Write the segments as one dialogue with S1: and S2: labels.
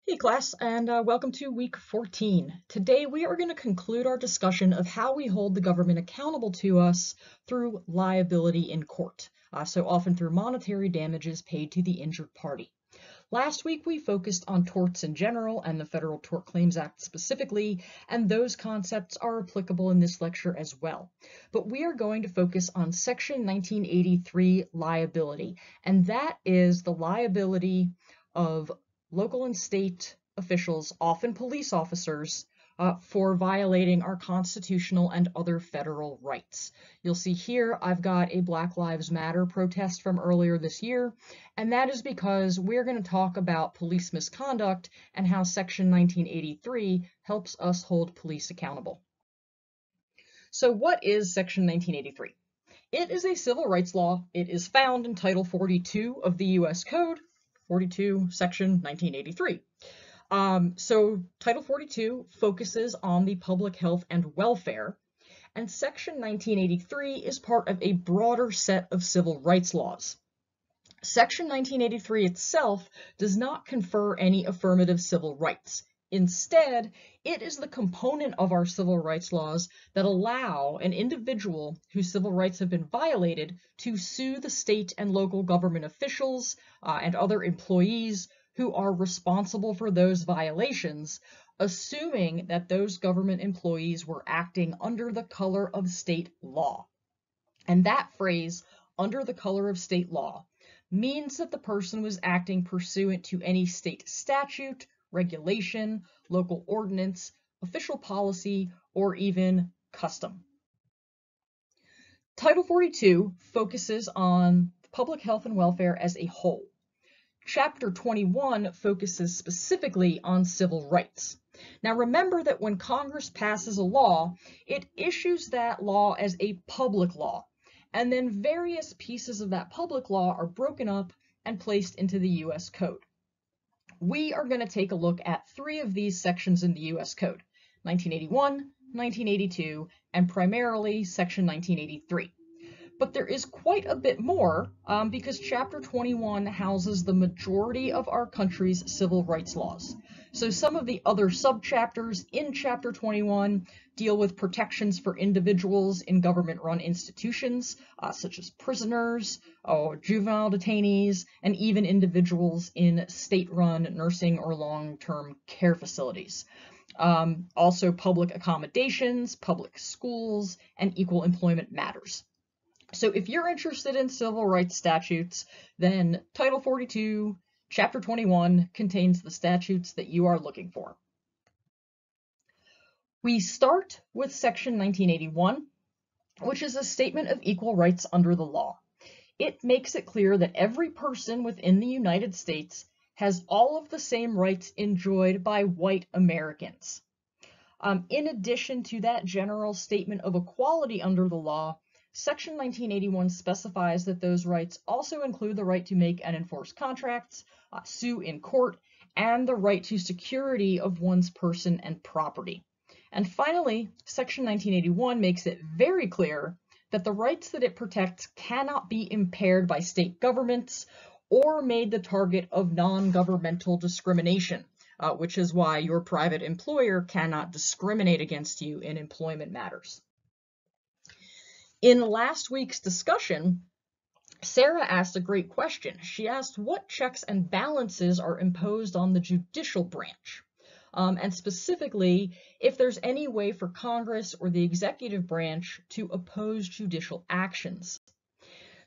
S1: Hey class, and welcome to week 14. Today we are going to conclude our discussion of how we hold the government accountable to us through liability in court, so often through monetary damages paid to the injured party. Last week we focused on torts in general and the Federal Tort Claims Act specifically, and those concepts are applicable in this lecture as well. But we are going to focus on Section 1983 liability, and that is the liability of local and state officials, often police officers, for violating our constitutional and other federal rights. You'll see here I've got a Black Lives Matter protest from earlier this year, and that is because we're going to talk about police misconduct and how Section 1983 helps us hold police accountable. So what is Section 1983? It is a civil rights law. It is found in Title 42 of the U.S. Code, 42, Section 1983. So Title 42 focuses on the public health and welfare, and Section 1983 is part of a broader set of civil rights laws. Section 1983 itself does not confer any affirmative civil rights. Instead, it is the component of our civil rights laws that allow an individual whose civil rights have been violated to sue the state and local government officials and other employees who are responsible for those violations, assuming that those government employees were acting under the color of state law. And that phrase, under the color of state law, means that the person was acting pursuant to any state statute, regulation, local ordinance, official policy, or even custom. Title 42 focuses on public health and welfare as a whole. Chapter 21 focuses specifically on civil rights. Now remember that when Congress passes a law, it issues that law as a public law, and then various pieces of that public law are broken up and placed into the U.S. Code. We are going to take a look at three of these sections in the U.S. Code, 1981, 1982, and primarily Section 1983. But there is quite a bit more because Chapter 21 houses the majority of our country's civil rights laws. So some of the other subchapters in Chapter 21 deal with protections for individuals in government-run institutions, such as prisoners, juvenile detainees, and even individuals in state-run nursing or long-term care facilities. Also public accommodations, public schools, and equal employment matters. So if you're interested in civil rights statutes, then Title 42, Chapter 21 contains the statutes that you are looking for. We start with Section 1981, which is a statement of equal rights under the law. It makes it clear that every person within the United States has all of the same rights enjoyed by white Americans. In addition to that general statement of equality under the law, Section 1981 specifies that those rights also include the right to make and enforce contracts, sue in court, and the right to security of one's person and property. And finally, Section 1981 makes it very clear that the rights that it protects cannot be impaired by state governments or made the target of non-governmental discrimination, which is why your private employer cannot discriminate against you in employment matters. In last week's discussion, Sarah asked a great question. She asked what checks and balances are imposed on the judicial branch, and specifically if there's any way for Congress or the executive branch to oppose judicial actions.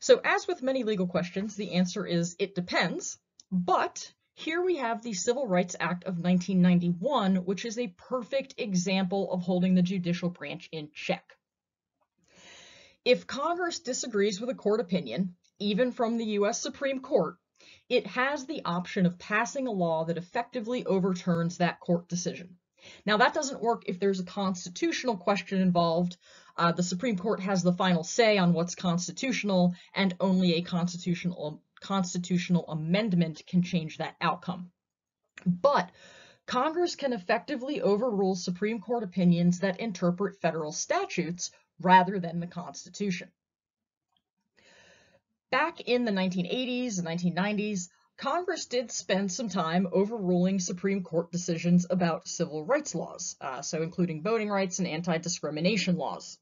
S1: So as with many legal questions, the answer is it depends, but here we have the Civil Rights Act of 1991, which is a perfect example of holding the judicial branch in check. If Congress disagrees with a court opinion, even from the U.S. Supreme Court, it has the option of passing a law that effectively overturns that court decision. Now, that doesn't work if there's a constitutional question involved. The Supreme Court has the final say on what's constitutional, and only a constitutional amendment can change that outcome. But Congress can effectively overrule Supreme Court opinions that interpret federal statutes rather than the Constitution. Back in the 1980s and 1990s, Congress did spend some time overruling Supreme Court decisions about civil rights laws, so including voting rights and anti-discrimination laws.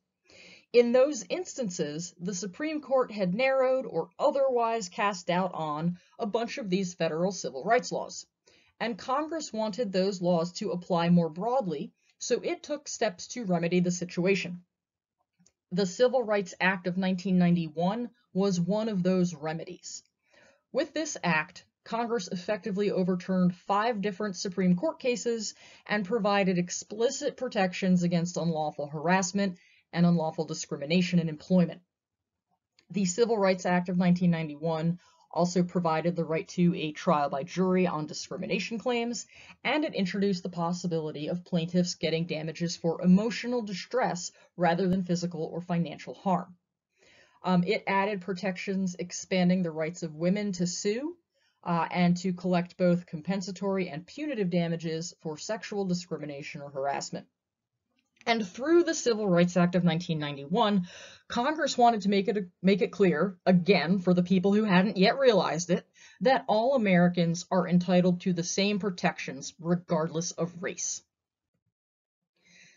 S1: In those instances, the Supreme Court had narrowed or otherwise cast doubt on a bunch of these federal civil rights laws, and Congress wanted those laws to apply more broadly, so it took steps to remedy the situation. The Civil Rights Act of 1991 was one of those remedies. With this act, Congress effectively overturned 5 different Supreme Court cases and provided explicit protections against unlawful harassment and unlawful discrimination in employment. The Civil Rights Act of 1991 also provided the right to a trial by jury on discrimination claims, and it introduced the possibility of plaintiffs getting damages for emotional distress rather than physical or financial harm. It added protections expanding the rights of women to sue and to collect both compensatory and punitive damages for sexual discrimination or harassment. And through the Civil Rights Act of 1991, Congress wanted to make it clear, again, for the people who hadn't yet realized it, that all Americans are entitled to the same protections regardless of race.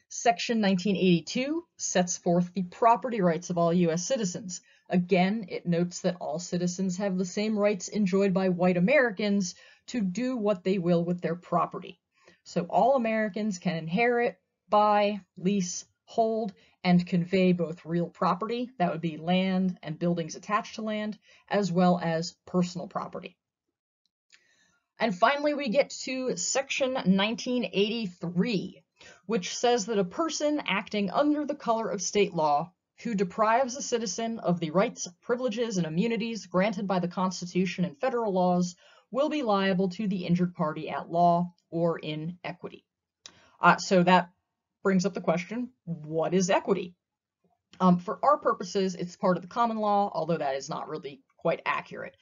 S1: Section 1982 sets forth the property rights of all U.S. citizens. Again, it notes that all citizens have the same rights enjoyed by white Americans to do what they will with their property. So all Americans can inherit, buy, lease, hold, and convey both real property, that would be land and buildings attached to land, as well as personal property. And finally, we get to Section 1983, which says that a person acting under the color of state law who deprives a citizen of the rights, privileges, and immunities granted by the Constitution and federal laws will be liable to the injured party at law or in equity. So that brings up the question, what is equity? For our purposes, it's part of the common law, although that is not really quite accurate.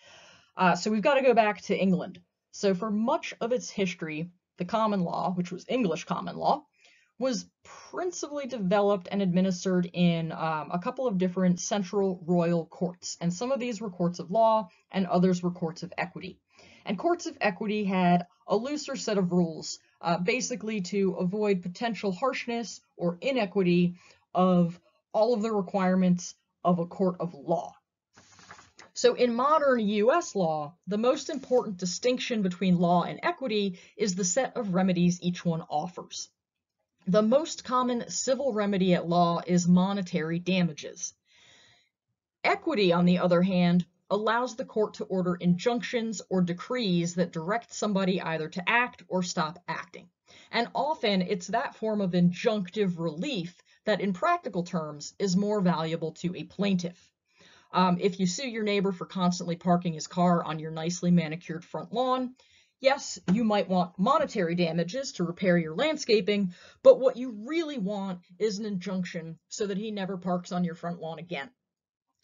S1: So we've got to go back to England. So for much of its history, the common law, which was English common law, was principally developed and administered in a couple of different central royal courts. And some of these were courts of law and others were courts of equity. And courts of equity had a looser set of rules, basically to avoid potential harshness or inequity of all of the requirements of a court of law. So in modern U.S. law, the most important distinction between law and equity is the set of remedies each one offers. The most common civil remedy at law is monetary damages. Equity, on the other hand, allows the court to order injunctions or decrees that direct somebody either to act or stop acting. And often it's that form of injunctive relief that in practical terms is more valuable to a plaintiff. If you sue your neighbor for constantly parking his car on your nicely manicured front lawn, yes, you might want monetary damages to repair your landscaping, but what you really want is an injunction so that he never parks on your front lawn again.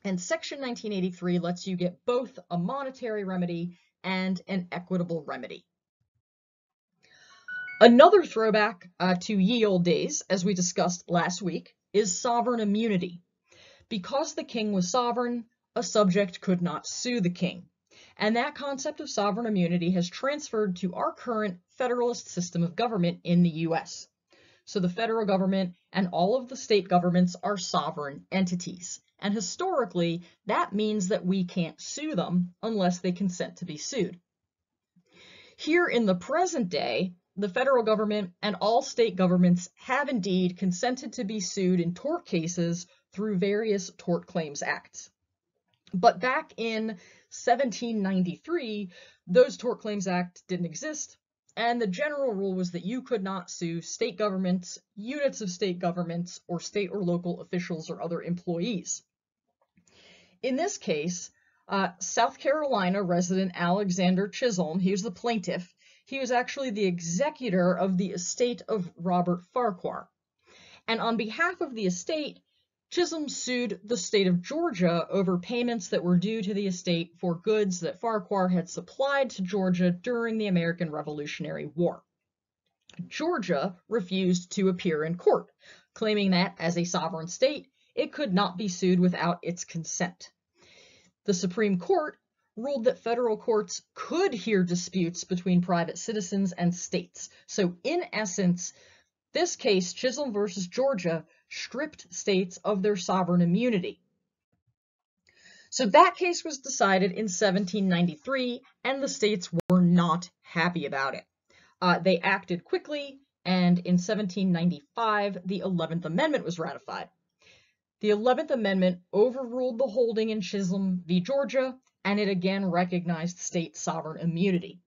S1: And Section 1983 lets you get both a monetary remedy and an equitable remedy. Another throwback to ye olde days, as we discussed last week, is sovereign immunity. Because the king was sovereign, a subject could not sue the king. And that concept of sovereign immunity has transferred to our current federalist system of government in the U.S. So the federal government and all of the state governments are sovereign entities. And historically, that means that we can't sue them unless they consent to be sued. Here in the present day, the federal government and all state governments have indeed consented to be sued in tort cases through various Tort Claims Acts. But back in 1793, those Tort Claims Act didn't exist, and the general rule was that you could not sue state governments, units of state governments, or state or local officials or other employees. In this case, South Carolina resident Alexander Chisholm, he was the plaintiff. He was actually the executor of the estate of Robert Farquhar. And on behalf of the estate, Chisholm sued the state of Georgia over payments that were due to the estate for goods that Farquhar had supplied to Georgia during the American Revolutionary War. Georgia refused to appear in court, claiming that as a sovereign state, it could not be sued without its consent. The Supreme Court ruled that federal courts could hear disputes between private citizens and states. So in essence, this case, Chisholm versus Georgia, stripped states of their sovereign immunity. So that case was decided in 1793, and the states were not happy about it. They acted quickly, and in 1795, the 11th Amendment was ratified. The 11th Amendment overruled the holding in Chisholm v. Georgia, and it again recognized state sovereign immunity.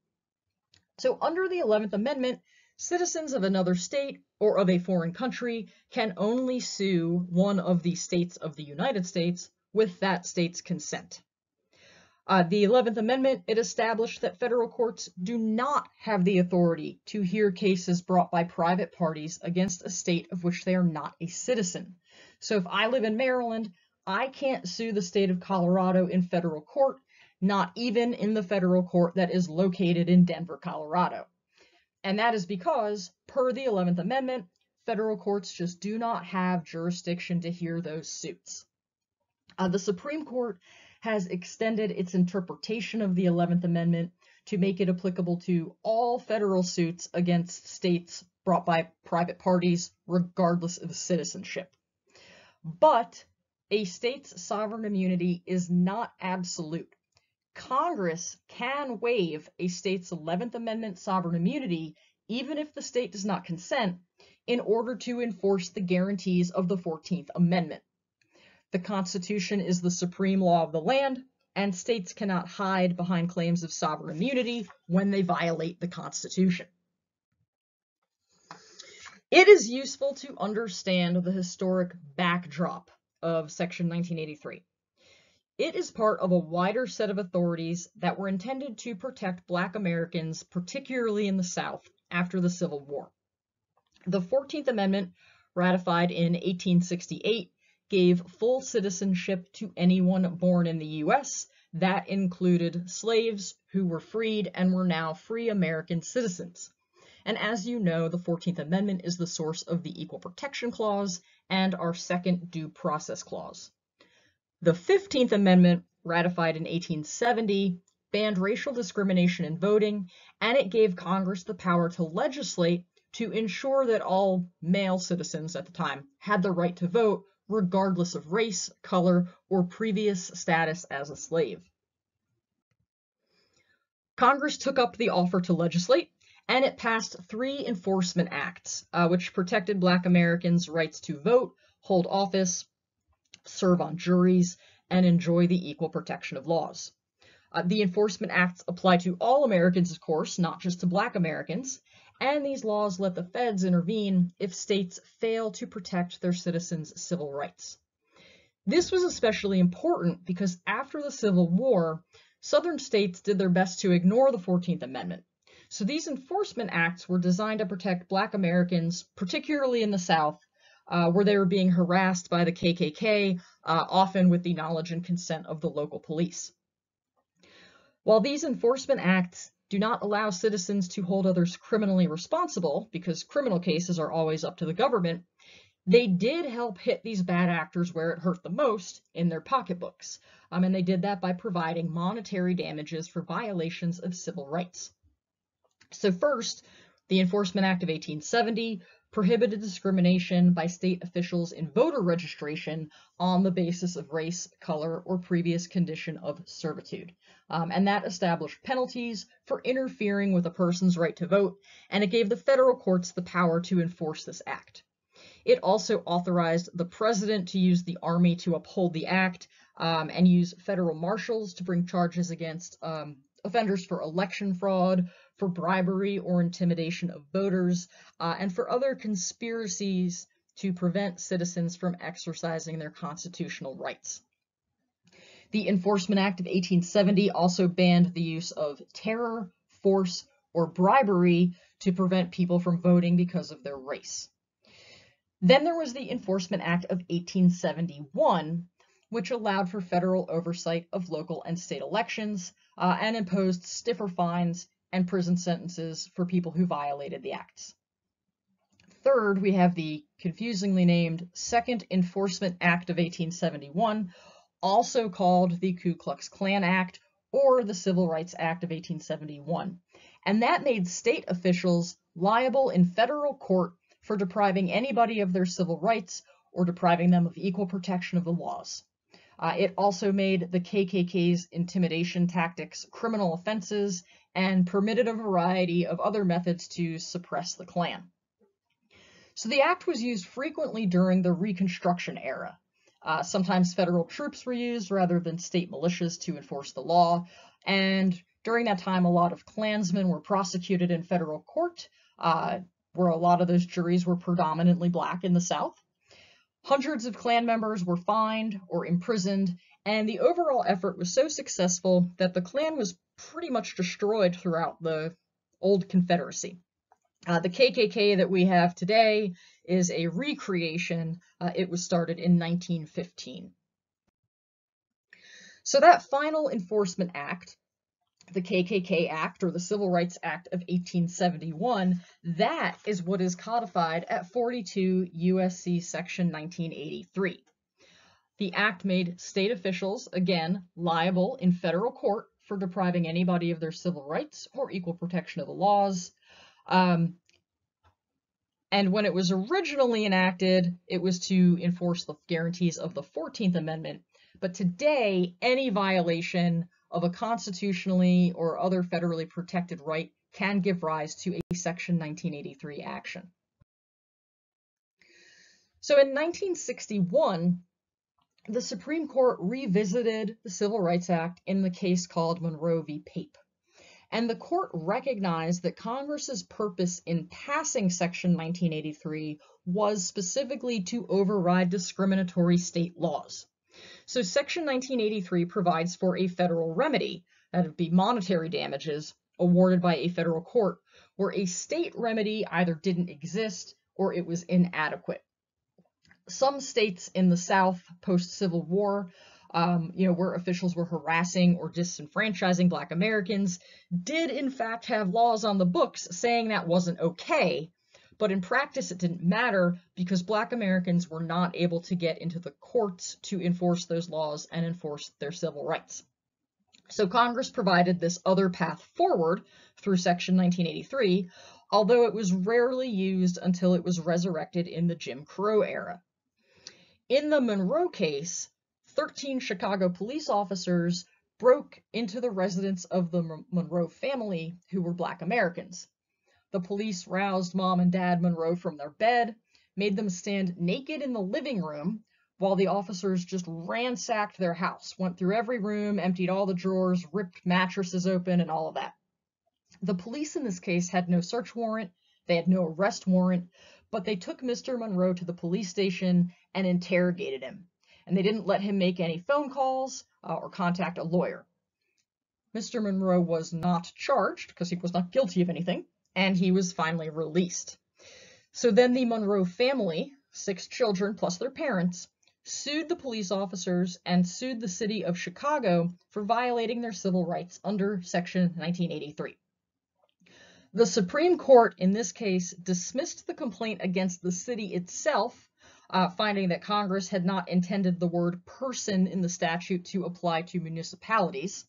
S1: So under the 11th Amendment, citizens of another state or of a foreign country can only sue one of the states of the United States with that state's consent. The 11th Amendment, it established that federal courts do not have the authority to hear cases brought by private parties against a state of which they are not a citizen. So if I live in Maryland, I can't sue the state of Colorado in federal court, not even in the federal court that is located in Denver, Colorado. And that is because, per the 11th Amendment, federal courts just do not have jurisdiction to hear those suits. The Supreme Court has extended its interpretation of the 11th Amendment to make it applicable to all federal suits against states brought by private parties, regardless of citizenship. But a state's sovereign immunity is not absolute. Congress can waive a state's 11th Amendment sovereign immunity, even if the state does not consent, in order to enforce the guarantees of the 14th Amendment. The Constitution is the supreme law of the land, and states cannot hide behind claims of sovereign immunity when they violate the Constitution. It is useful to understand the historic backdrop of Section 1983. It is part of a wider set of authorities that were intended to protect Black Americans, particularly in the South, after the Civil War. The 14th Amendment, ratified in 1868, gave full citizenship to anyone born in the U.S. That included slaves who were freed and were now free American citizens. And as you know, the 14th Amendment is the source of the Equal Protection Clause and our second Due Process Clause. The 15th Amendment, ratified in 1870, banned racial discrimination in voting, and it gave Congress the power to legislate to ensure that all male citizens at the time had the right to vote, regardless of race, color, or previous status as a slave. Congress took up the offer to legislate, and it passed 3 enforcement acts, which protected Black Americans' rights to vote, hold office, serve on juries, and enjoy the equal protection of laws. The enforcement acts apply to all Americans, of course, not just to Black Americans, and these laws let the feds intervene if states fail to protect their citizens' civil rights. This was especially important because after the Civil War, Southern states did their best to ignore the 14th Amendment. So these enforcement acts were designed to protect Black Americans, particularly in the South, where they were being harassed by the KKK, often with the knowledge and consent of the local police. While these enforcement acts do not allow citizens to hold others criminally responsible, because criminal cases are always up to the government, they did help hit these bad actors where it hurt the most, in their pocketbooks. And they did that by providing monetary damages for violations of civil rights. So first, the Enforcement Act of 1870 prohibited discrimination by state officials in voter registration on the basis of race, color, or previous condition of servitude. And that established penalties for interfering with a person's right to vote, and it gave the federal courts the power to enforce this act. It also authorized the president to use the army to uphold the act, and use federal marshals to bring charges against offenders for election fraud, for bribery or intimidation of voters, and for other conspiracies to prevent citizens from exercising their constitutional rights. The Enforcement Act of 1870 also banned the use of terror, force, or bribery to prevent people from voting because of their race. Then there was the Enforcement Act of 1871, which allowed for federal oversight of local and state elections, and imposed stiffer fines and prison sentences for people who violated the acts. Third, we have the confusingly named Second Enforcement Act of 1871, also called the Ku Klux Klan Act or the Civil Rights Act of 1871. And that made state officials liable in federal court for depriving anybody of their civil rights or depriving them of equal protection of the laws. It also made the KKK's intimidation tactics criminal offenses and permitted a variety of other methods to suppress the Klan. So the act was used frequently during the Reconstruction era. Sometimes federal troops were used rather than state militias to enforce the law, and during that time a lot of Klansmen were prosecuted in federal court, where a lot of those juries were predominantly Black in the South. Hundreds of Klan members were fined or imprisoned, and the overall effort was so successful that the Klan was pretty much destroyed throughout the old Confederacy. The KKK that we have today is a recreation. It was started in 1915. So that final enforcement act, the KKK Act or the Civil Rights Act of 1871, that is what is codified at 42 USC section 1983. The act made state officials, again, liable in federal court for depriving anybody of their civil rights or equal protection of the laws. And when it was originally enacted, it was to enforce the guarantees of the 14th Amendment. But today, any violation of a constitutionally or other federally protected right can give rise to a Section 1983 action. So in 1961, the Supreme Court revisited the Civil Rights Act in the case called Monroe v. Pape. And the court recognized that Congress's purpose in passing Section 1983 was specifically to override discriminatory state laws. So Section 1983 provides for a federal remedy, that would be monetary damages awarded by a federal court, where a state remedy either didn't exist or it was inadequate. Some states in the South post-Civil War, where officials were harassing or disenfranchising Black Americans, did in fact have laws on the books saying that wasn't okay, but in practice it didn't matter because Black Americans were not able to get into the courts to enforce those laws and enforce their civil rights. So Congress provided this other path forward through Section 1983, although it was rarely used until it was resurrected in the Jim Crow era. In the Monroe case, 13 Chicago police officers broke into the residence of the Monroe family, who were Black Americans. The police roused Mom and Dad Monroe from their bed, made them stand naked in the living room, while the officers just ransacked their house, went through every room, emptied all the drawers, ripped mattresses open, and all of that. The police in this case had no search warrant, they had no arrest warrant, but they took Mr. Monroe to the police station and interrogated him. And they didn't let him make any phone calls or contact a lawyer. Mr. Monroe was not charged because he was not guilty of anything, and he was finally released. So then the Monroe family, 6 children plus their parents, sued the police officers and sued the city of Chicago for violating their civil rights under Section 1983. The Supreme Court in this case dismissed the complaint against the city itself, finding that Congress had not intended the word person in the statute to apply to municipalities.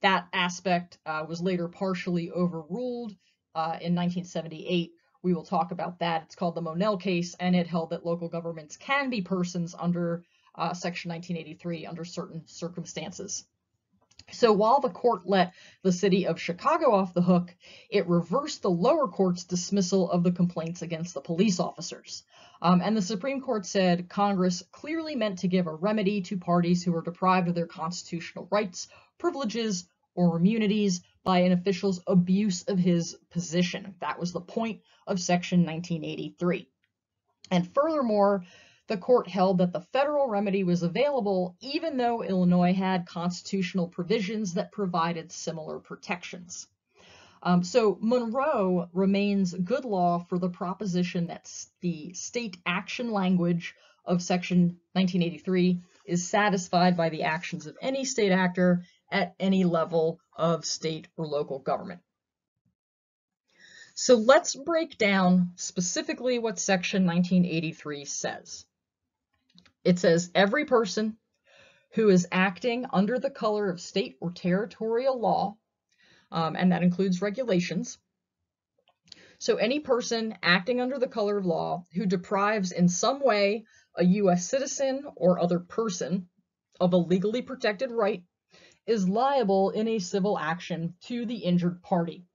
S1: That aspect was later partially overruled in 1978. We will talk about that. It's called the Monell case, and it held that local governments can be persons under Section 1983 under certain circumstances. So while the court let the city of Chicago off the hook, it reversed the lower court's dismissal of the complaints against the police officers. And the Supreme Court said Congress clearly meant to give a remedy to parties who were deprived of their constitutional rights, privileges, or immunities by an official's abuse of his position. That was the point of Section 1983. And furthermore, the court held that the federal remedy was available even though Illinois had constitutional provisions that provided similar protections. So Monroe remains good law for the proposition that the state action language of Section 1983 is satisfied by the actions of any state actor at any level of state or local government. So let's break down specifically what Section 1983 says. It says every person who is acting under the color of state or territorial law, and that includes regulations. So any person acting under the color of law who deprives in some way a U.S. citizen or other person of a legally protected right is liable in a civil action to the injured party.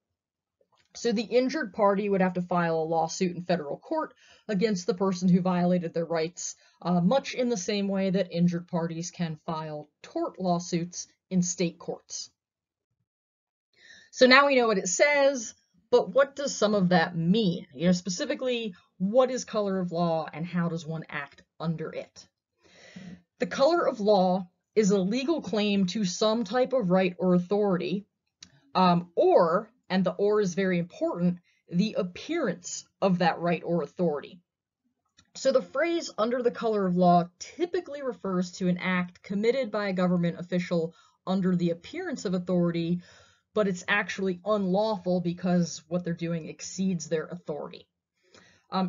S1: So the injured party would have to file a lawsuit in federal court against the person who violated their rights, much in the same way that injured parties can file tort lawsuits in state courts. So now we know what it says, but what does some of that mean? Specifically, what is color of law and how does one act under it? The color of law is a legal claim to some type of right or authority, or, and the or is very important, the appearance of that right or authority. So the phrase under the color of law typically refers to an act committed by a government official under the appearance of authority, but it's actually unlawful because what they're doing exceeds their authority.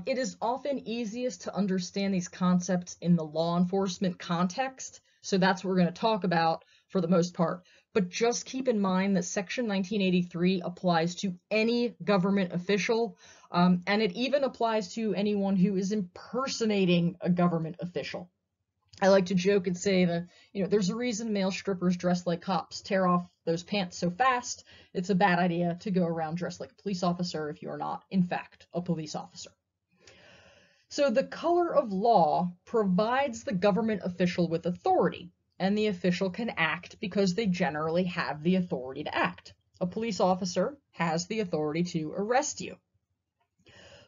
S1: It is often easiest to understand these concepts in the law enforcement context, so that's what we're going to talk about for the most part. But just keep in mind that Section 1983 applies to any government official, and it even applies to anyone who is impersonating a government official. I like to joke and say that, there's a reason male strippers dress like cops, tear off those pants so fast. It's a bad idea to go around dressed like a police officer if you are not, in fact, a police officer. So the color of law provides the government official with authority, and the official can act because they generally have the authority to act. A police officer has the authority to arrest you.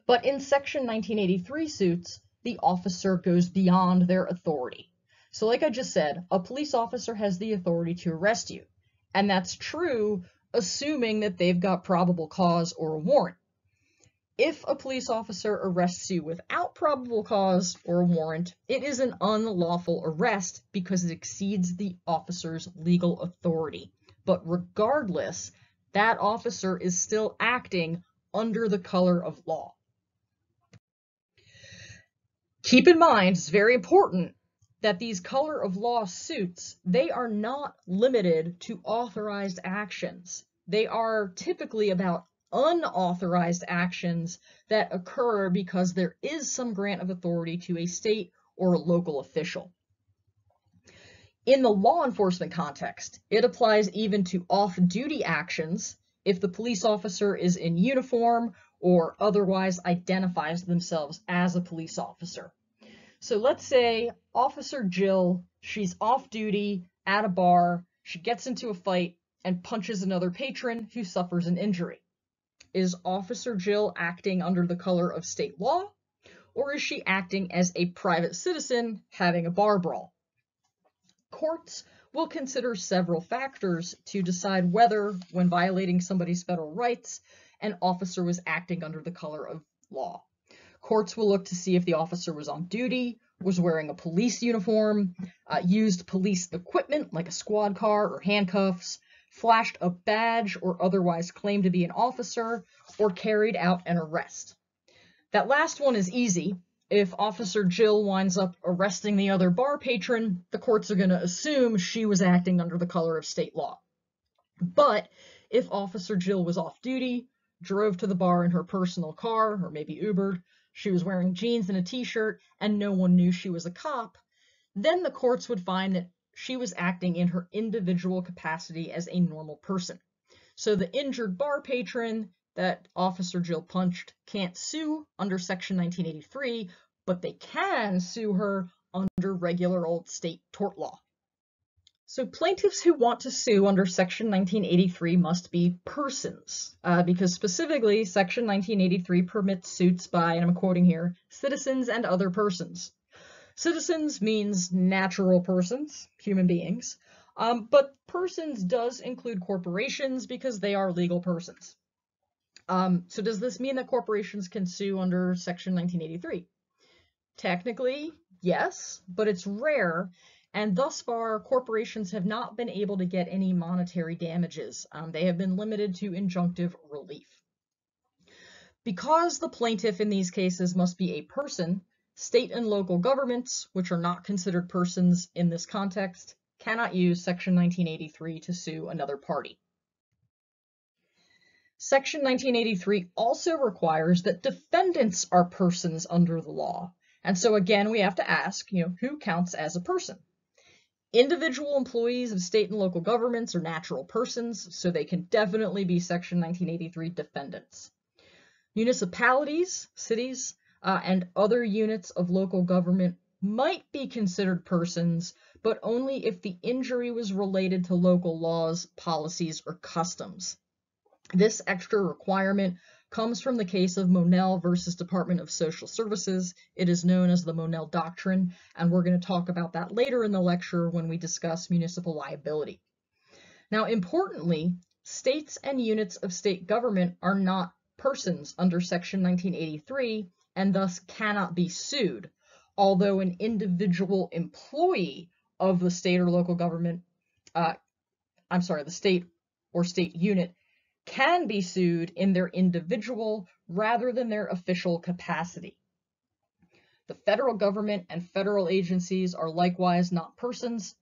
S1: But in Section 1983 suits, the officer goes beyond their authority. So like I just said, a police officer has the authority to arrest you. And that's true, assuming that they've got probable cause or a warrant. If a police officer arrests you without probable cause or a warrant, it is an unlawful arrest because it exceeds the officer's legal authority. But regardless, that officer is still acting under the color of law. Keep in mind, it's very important that these color of law suits, they are not limited to authorized actions. They are typically about unauthorized actions that occur because there is some grant of authority to a state or a local official. In the law enforcement context, it applies even to off-duty actions if the police officer is in uniform or otherwise identifies themselves as a police officer. So let's say Officer Jill, she's off duty at a bar, she gets into a fight and punches another patron who suffers an injury. Is Officer Jill acting under the color of state law, or is she acting as a private citizen having a bar brawl? Courts will consider several factors to decide whether, when violating somebody's federal rights, an officer was acting under the color of law. Courts will look to see if the officer was on duty, was wearing a police uniform, used police equipment like a squad car or handcuffs, flashed a badge or otherwise claimed to be an officer, or carried out an arrest. That last one is easy. If Officer Jill winds up arresting the other bar patron, the courts are going to assume she was acting under the color of state law. But if Officer Jill was off duty, drove to the bar in her personal car, or maybe Ubered, she was wearing jeans and a t-shirt, and no one knew she was a cop, then the courts would find that she was acting in her individual capacity as a normal person. So the injured bar patron that Officer Jill punched can't sue under Section 1983, but they can sue her under regular old state tort law. So plaintiffs who want to sue under Section 1983 must be persons, because specifically Section 1983 permits suits by, and I'm quoting here, citizens and other persons. Citizens means natural persons, human beings, but persons does include corporations because they are legal persons. So does this mean that corporations can sue under Section 1983? Technically, yes, but it's rare, and thus far, corporations have not been able to get any monetary damages. They have been limited to injunctive relief. Because the plaintiff in these cases must be a person, state and local governments, which are not considered persons in this context, cannot use Section 1983 to sue another party. Section 1983 also requires that defendants are persons under the law. And so again, we have to ask, who counts as a person? Individual employees of state and local governments are natural persons, so they can definitely be Section 1983 defendants. Municipalities, cities, and other units of local government might be considered persons, but only if the injury was related to local laws, policies, or customs. This extra requirement comes from the case of Monell versus Department of Social Services. It is known as the Monell Doctrine, and we're going to talk about that later in the lecture when we discuss municipal liability. Now, importantly, states and units of state government are not persons under Section 1983 and thus cannot be sued, although an individual employee of the state or local government, the state or state unit, can be sued in their individual rather than their official capacity. The federal government and federal agencies are likewise not persons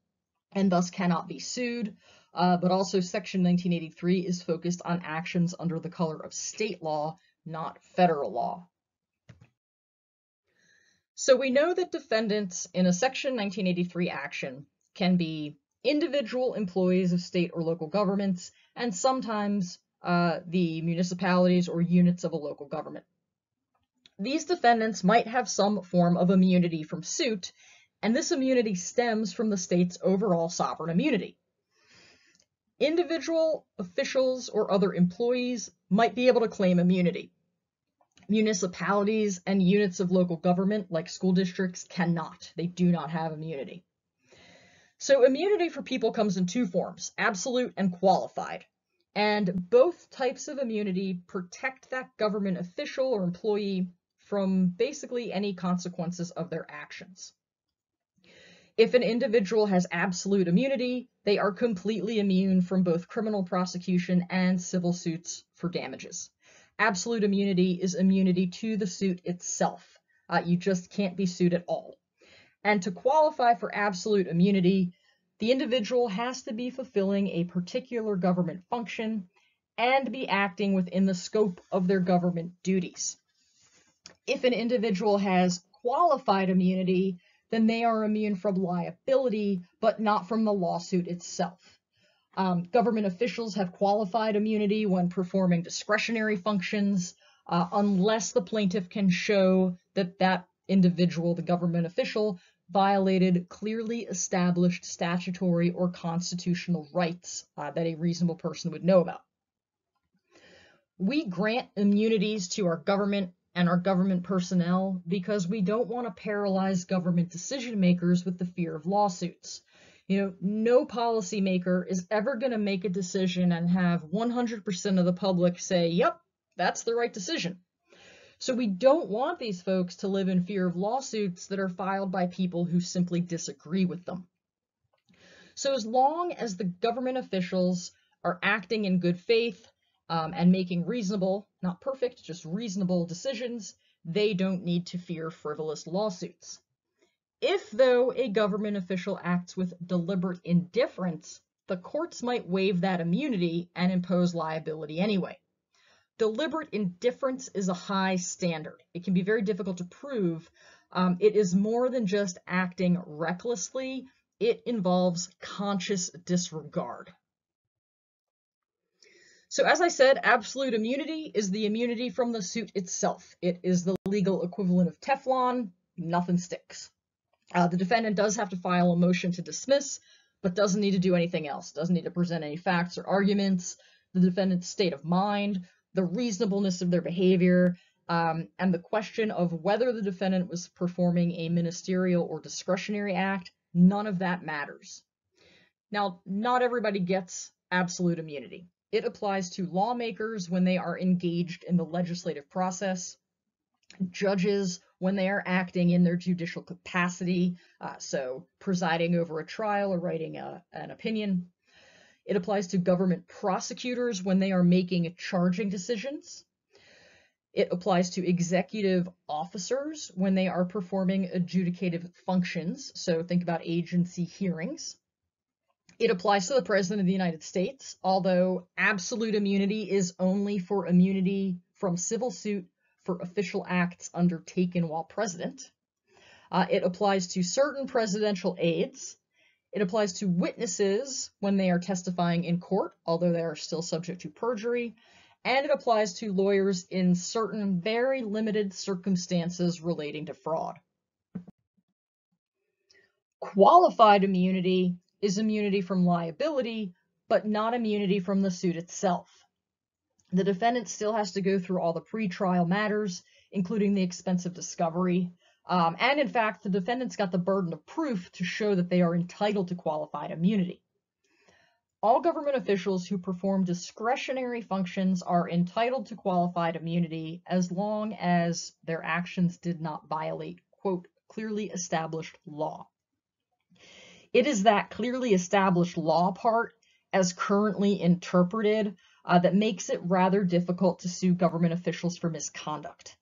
S1: and thus cannot be sued, but also Section 1983 is focused on actions under the color of state law, not federal law. So we know that defendants in a Section 1983 action can be individual employees of state or local governments, and sometimes the municipalities or units of a local government. These defendants might have some form of immunity from suit, and this immunity stems from the state's overall sovereign immunity. Individual officials or other employees might be able to claim immunity. Municipalities and units of local government, like school districts, cannot. They do not have immunity. So immunity for people comes in two forms, absolute and qualified. And both types of immunity protect that government official or employee from basically any consequences of their actions. If an individual has absolute immunity, they are completely immune from both criminal prosecution and civil suits for damages. Absolute immunity is immunity to the suit itself. You just can't be sued at all. And to qualify for absolute immunity, the individual has to be fulfilling a particular government function and be acting within the scope of their government duties. If an individual has qualified immunity, then they are immune from liability, but not from the lawsuit itself. Government officials have qualified immunity when performing discretionary functions, unless the plaintiff can show that that individual, the government official, violated clearly established statutory or constitutional rights that a reasonable person would know about. We grant immunities to our government and our government personnel because we don't want to paralyze government decision makers with the fear of lawsuits. No policymaker is ever going to make a decision and have 100% of the public say, yep, that's the right decision. So we don't want these folks to live in fear of lawsuits that are filed by people who simply disagree with them. So as long as the government officials are acting in good faith and making reasonable, not perfect, just reasonable decisions, they don't need to fear frivolous lawsuits. If, though, a government official acts with deliberate indifference, the courts might waive that immunity and impose liability anyway. Deliberate indifference is a high standard. It can be very difficult to prove. It is more than just acting recklessly. It involves conscious disregard. So as I said, absolute immunity is the immunity from the suit itself. It is the legal equivalent of Teflon. Nothing sticks. The defendant does have to file a motion to dismiss, but doesn't need to do anything else. Doesn't need to present any facts or arguments. The defendant's state of mind, the reasonableness of their behavior, and the question of whether the defendant was performing a ministerial or discretionary act, none of that matters. Now, not everybody gets absolute immunity. It applies to lawmakers when they are engaged in the legislative process, judges when they are acting in their judicial capacity, so presiding over a trial or writing an opinion. It applies to government prosecutors when they are making charging decisions. It applies to executive officers when they are performing adjudicative functions, so think about agency hearings. It applies to the President of the United States, although absolute immunity is only for immunity from civil suit for official acts undertaken while president. It applies to certain presidential aides. It applies to witnesses when they are testifying in court, although they are still subject to perjury. And it applies to lawyers in certain very limited circumstances relating to fraud. Qualified immunity is immunity from liability, but not immunity from the suit itself. The defendant still has to go through all the pretrial matters, including the expensive discovery. And in fact, the defendant's got the burden of proof to show that they are entitled to qualified immunity. All government officials who perform discretionary functions are entitled to qualified immunity as long as their actions did not violate, quote, clearly established law. It is that clearly established law part, as currently interpreted, that makes it rather difficult to sue government officials for misconduct,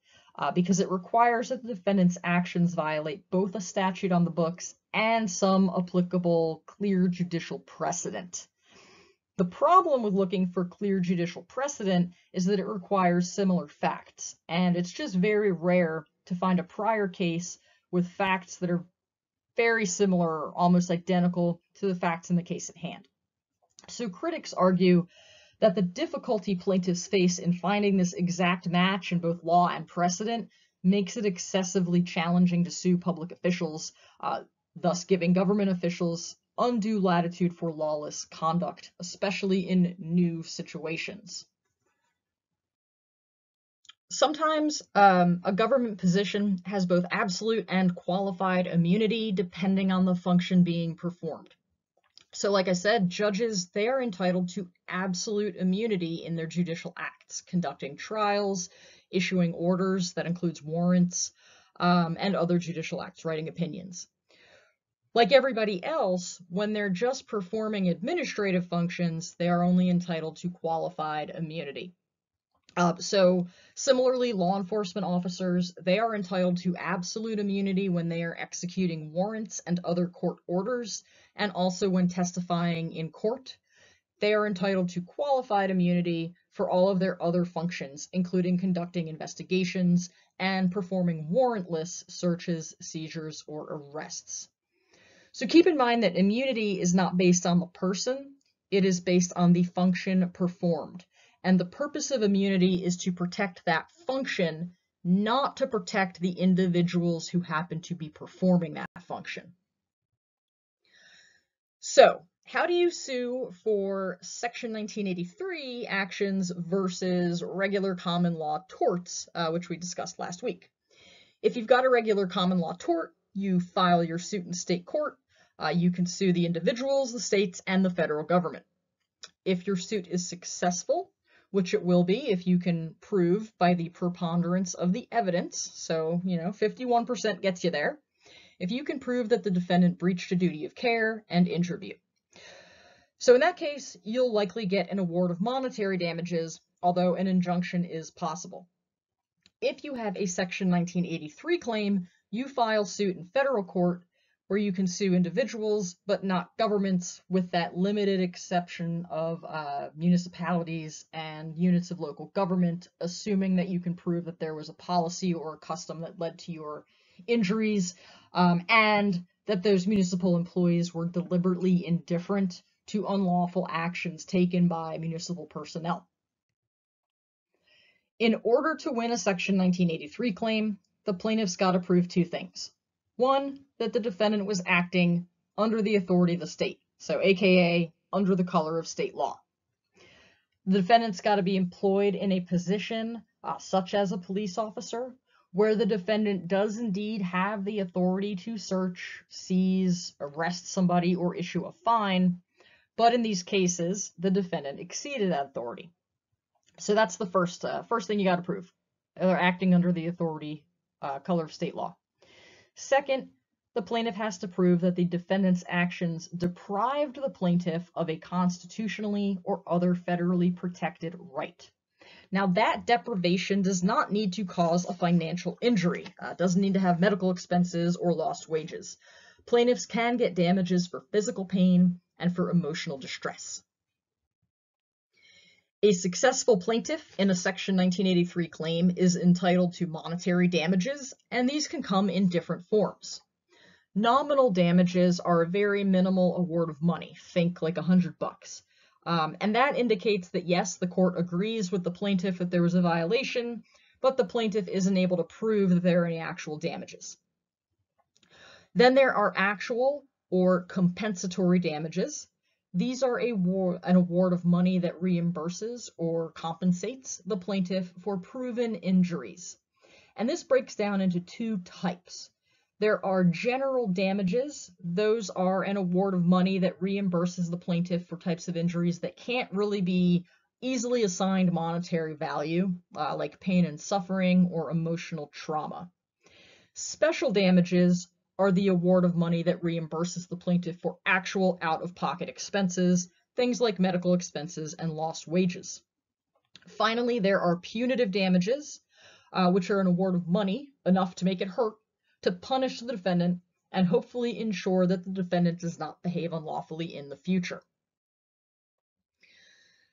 S1: because it requires that the defendant's actions violate both a statute on the books and some applicable clear judicial precedent. The problem with looking for clear judicial precedent is that it requires similar facts, and it's just very rare to find a prior case with facts that are very similar, almost identical to the facts in the case at hand. So critics argue that the difficulty plaintiffs face in finding this exact match in both law and precedent makes it excessively challenging to sue public officials, thus giving government officials undue latitude for lawless conduct, especially in new situations. Sometimes a government position has both absolute and qualified immunity depending on the function being performed. So like I said, judges, they are entitled to absolute immunity in their judicial acts, conducting trials, issuing orders, that includes warrants, and other judicial acts, writing opinions. Like everybody else, when they're just performing administrative functions, they are only entitled to qualified immunity. So similarly, law enforcement officers, they are entitled to absolute immunity when they are executing warrants and other court orders, and also when testifying in court. They are entitled to qualified immunity for all of their other functions, including conducting investigations and performing warrantless searches, seizures, or arrests. So keep in mind that immunity is not based on the person, it is based on the function performed. And the purpose of immunity is to protect that function, not to protect the individuals who happen to be performing that function. So, how do you sue for Section 1983 actions versus regular common law torts, which we discussed last week? If you've got a regular common law tort, you file your suit in state court. You can sue the individuals, the states, and the federal government. If your suit is successful, which it will be if you can prove by the preponderance of the evidence, so, 51% gets you there, if you can prove that the defendant breached a duty of care and injured you. So in that case, you'll likely get an award of monetary damages, although an injunction is possible. If you have a Section 1983 claim, you file suit in federal court, where you can sue individuals, but not governments, with that limited exception of municipalities and units of local government, assuming that you can prove that there was a policy or a custom that led to your injuries, and that those municipal employees were deliberately indifferent to unlawful actions taken by municipal personnel. In order to win a Section 1983 claim, the plaintiff's got to prove two things. One, that the defendant was acting under the authority of the state, so AKA under the color of state law. The defendant's got to be employed in a position such as a police officer, where the defendant does indeed have the authority to search, seize, arrest somebody, or issue a fine, but in these cases, the defendant exceeded that authority. So that's the first thing you got to prove. They're acting under the authority, color of state law. Second, the plaintiff has to prove that the defendant's actions deprived the plaintiff of a constitutionally or other federally protected right. Now, that deprivation does not need to cause a financial injury. It doesn't need to have medical expenses or lost wages. Plaintiffs can get damages for physical pain, and for emotional distress. A successful plaintiff in a Section 1983 claim is entitled to monetary damages, and these can come in different forms. Nominal damages are a very minimal award of money, think like $100. And that indicates that yes, the court agrees with the plaintiff that there was a violation, but the plaintiff isn't able to prove that there are any actual damages. Then there are actual or compensatory damages. These are an award of money that reimburses or compensates the plaintiff for proven injuries. And this breaks down into two types. There are general damages. Those are an award of money that reimburses the plaintiff for types of injuries that can't really be easily assigned monetary value, like pain and suffering or emotional trauma. Special damages are the award of money that reimburses the plaintiff for actual out-of-pocket expenses, things like medical expenses and lost wages. Finally, there are punitive damages, which are an award of money, enough to make it hurt, to punish the defendant and hopefully ensure that the defendant does not behave unlawfully in the future.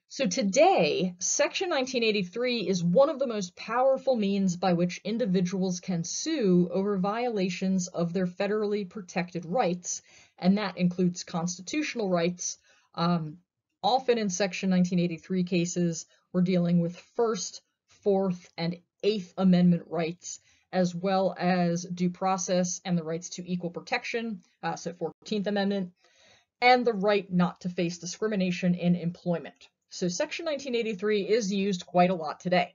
S1: So today, Section 1983 is one of the most powerful means by which individuals can sue over violations of their federally protected rights, and that includes constitutional rights. Often in Section 1983 cases, we're dealing with First, Fourth, and Eighth Amendment rights, as well as due process and the rights to equal protection, so 14th Amendment, and the right not to face discrimination in employment. So Section 1983 is used quite a lot today.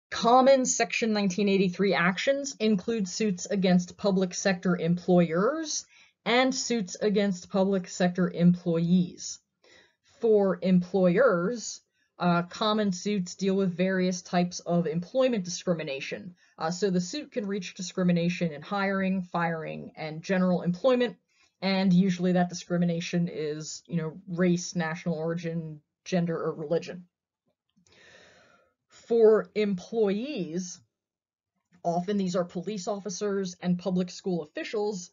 S1: Common Section 1983 actions include suits against public sector employers and suits against public sector employees. For employers, common suits deal with various types of employment discrimination. So the suit can reach discrimination in hiring, firing, and general employment. And usually that discrimination is, race, national origin, gender, or religion. For employees, often these are police officers and public school officials,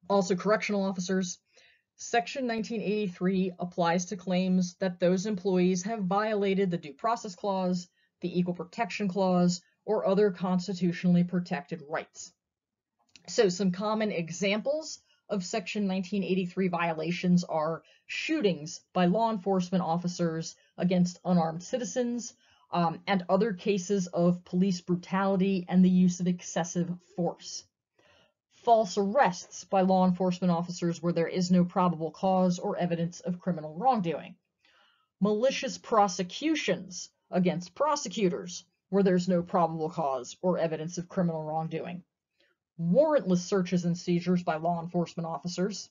S1: also correctional officers. Section 1983 applies to claims that those employees have violated the Due Process Clause, the Equal Protection Clause, or other constitutionally protected rights. So some common examples of Section 1983 violations are shootings by law enforcement officers against unarmed citizens, and other cases of police brutality and the use of excessive force. False arrests by law enforcement officers where there is no probable cause or evidence of criminal wrongdoing. Malicious prosecutions against prosecutors where there's no probable cause or evidence of criminal wrongdoing. Warrantless searches and seizures by law enforcement officers,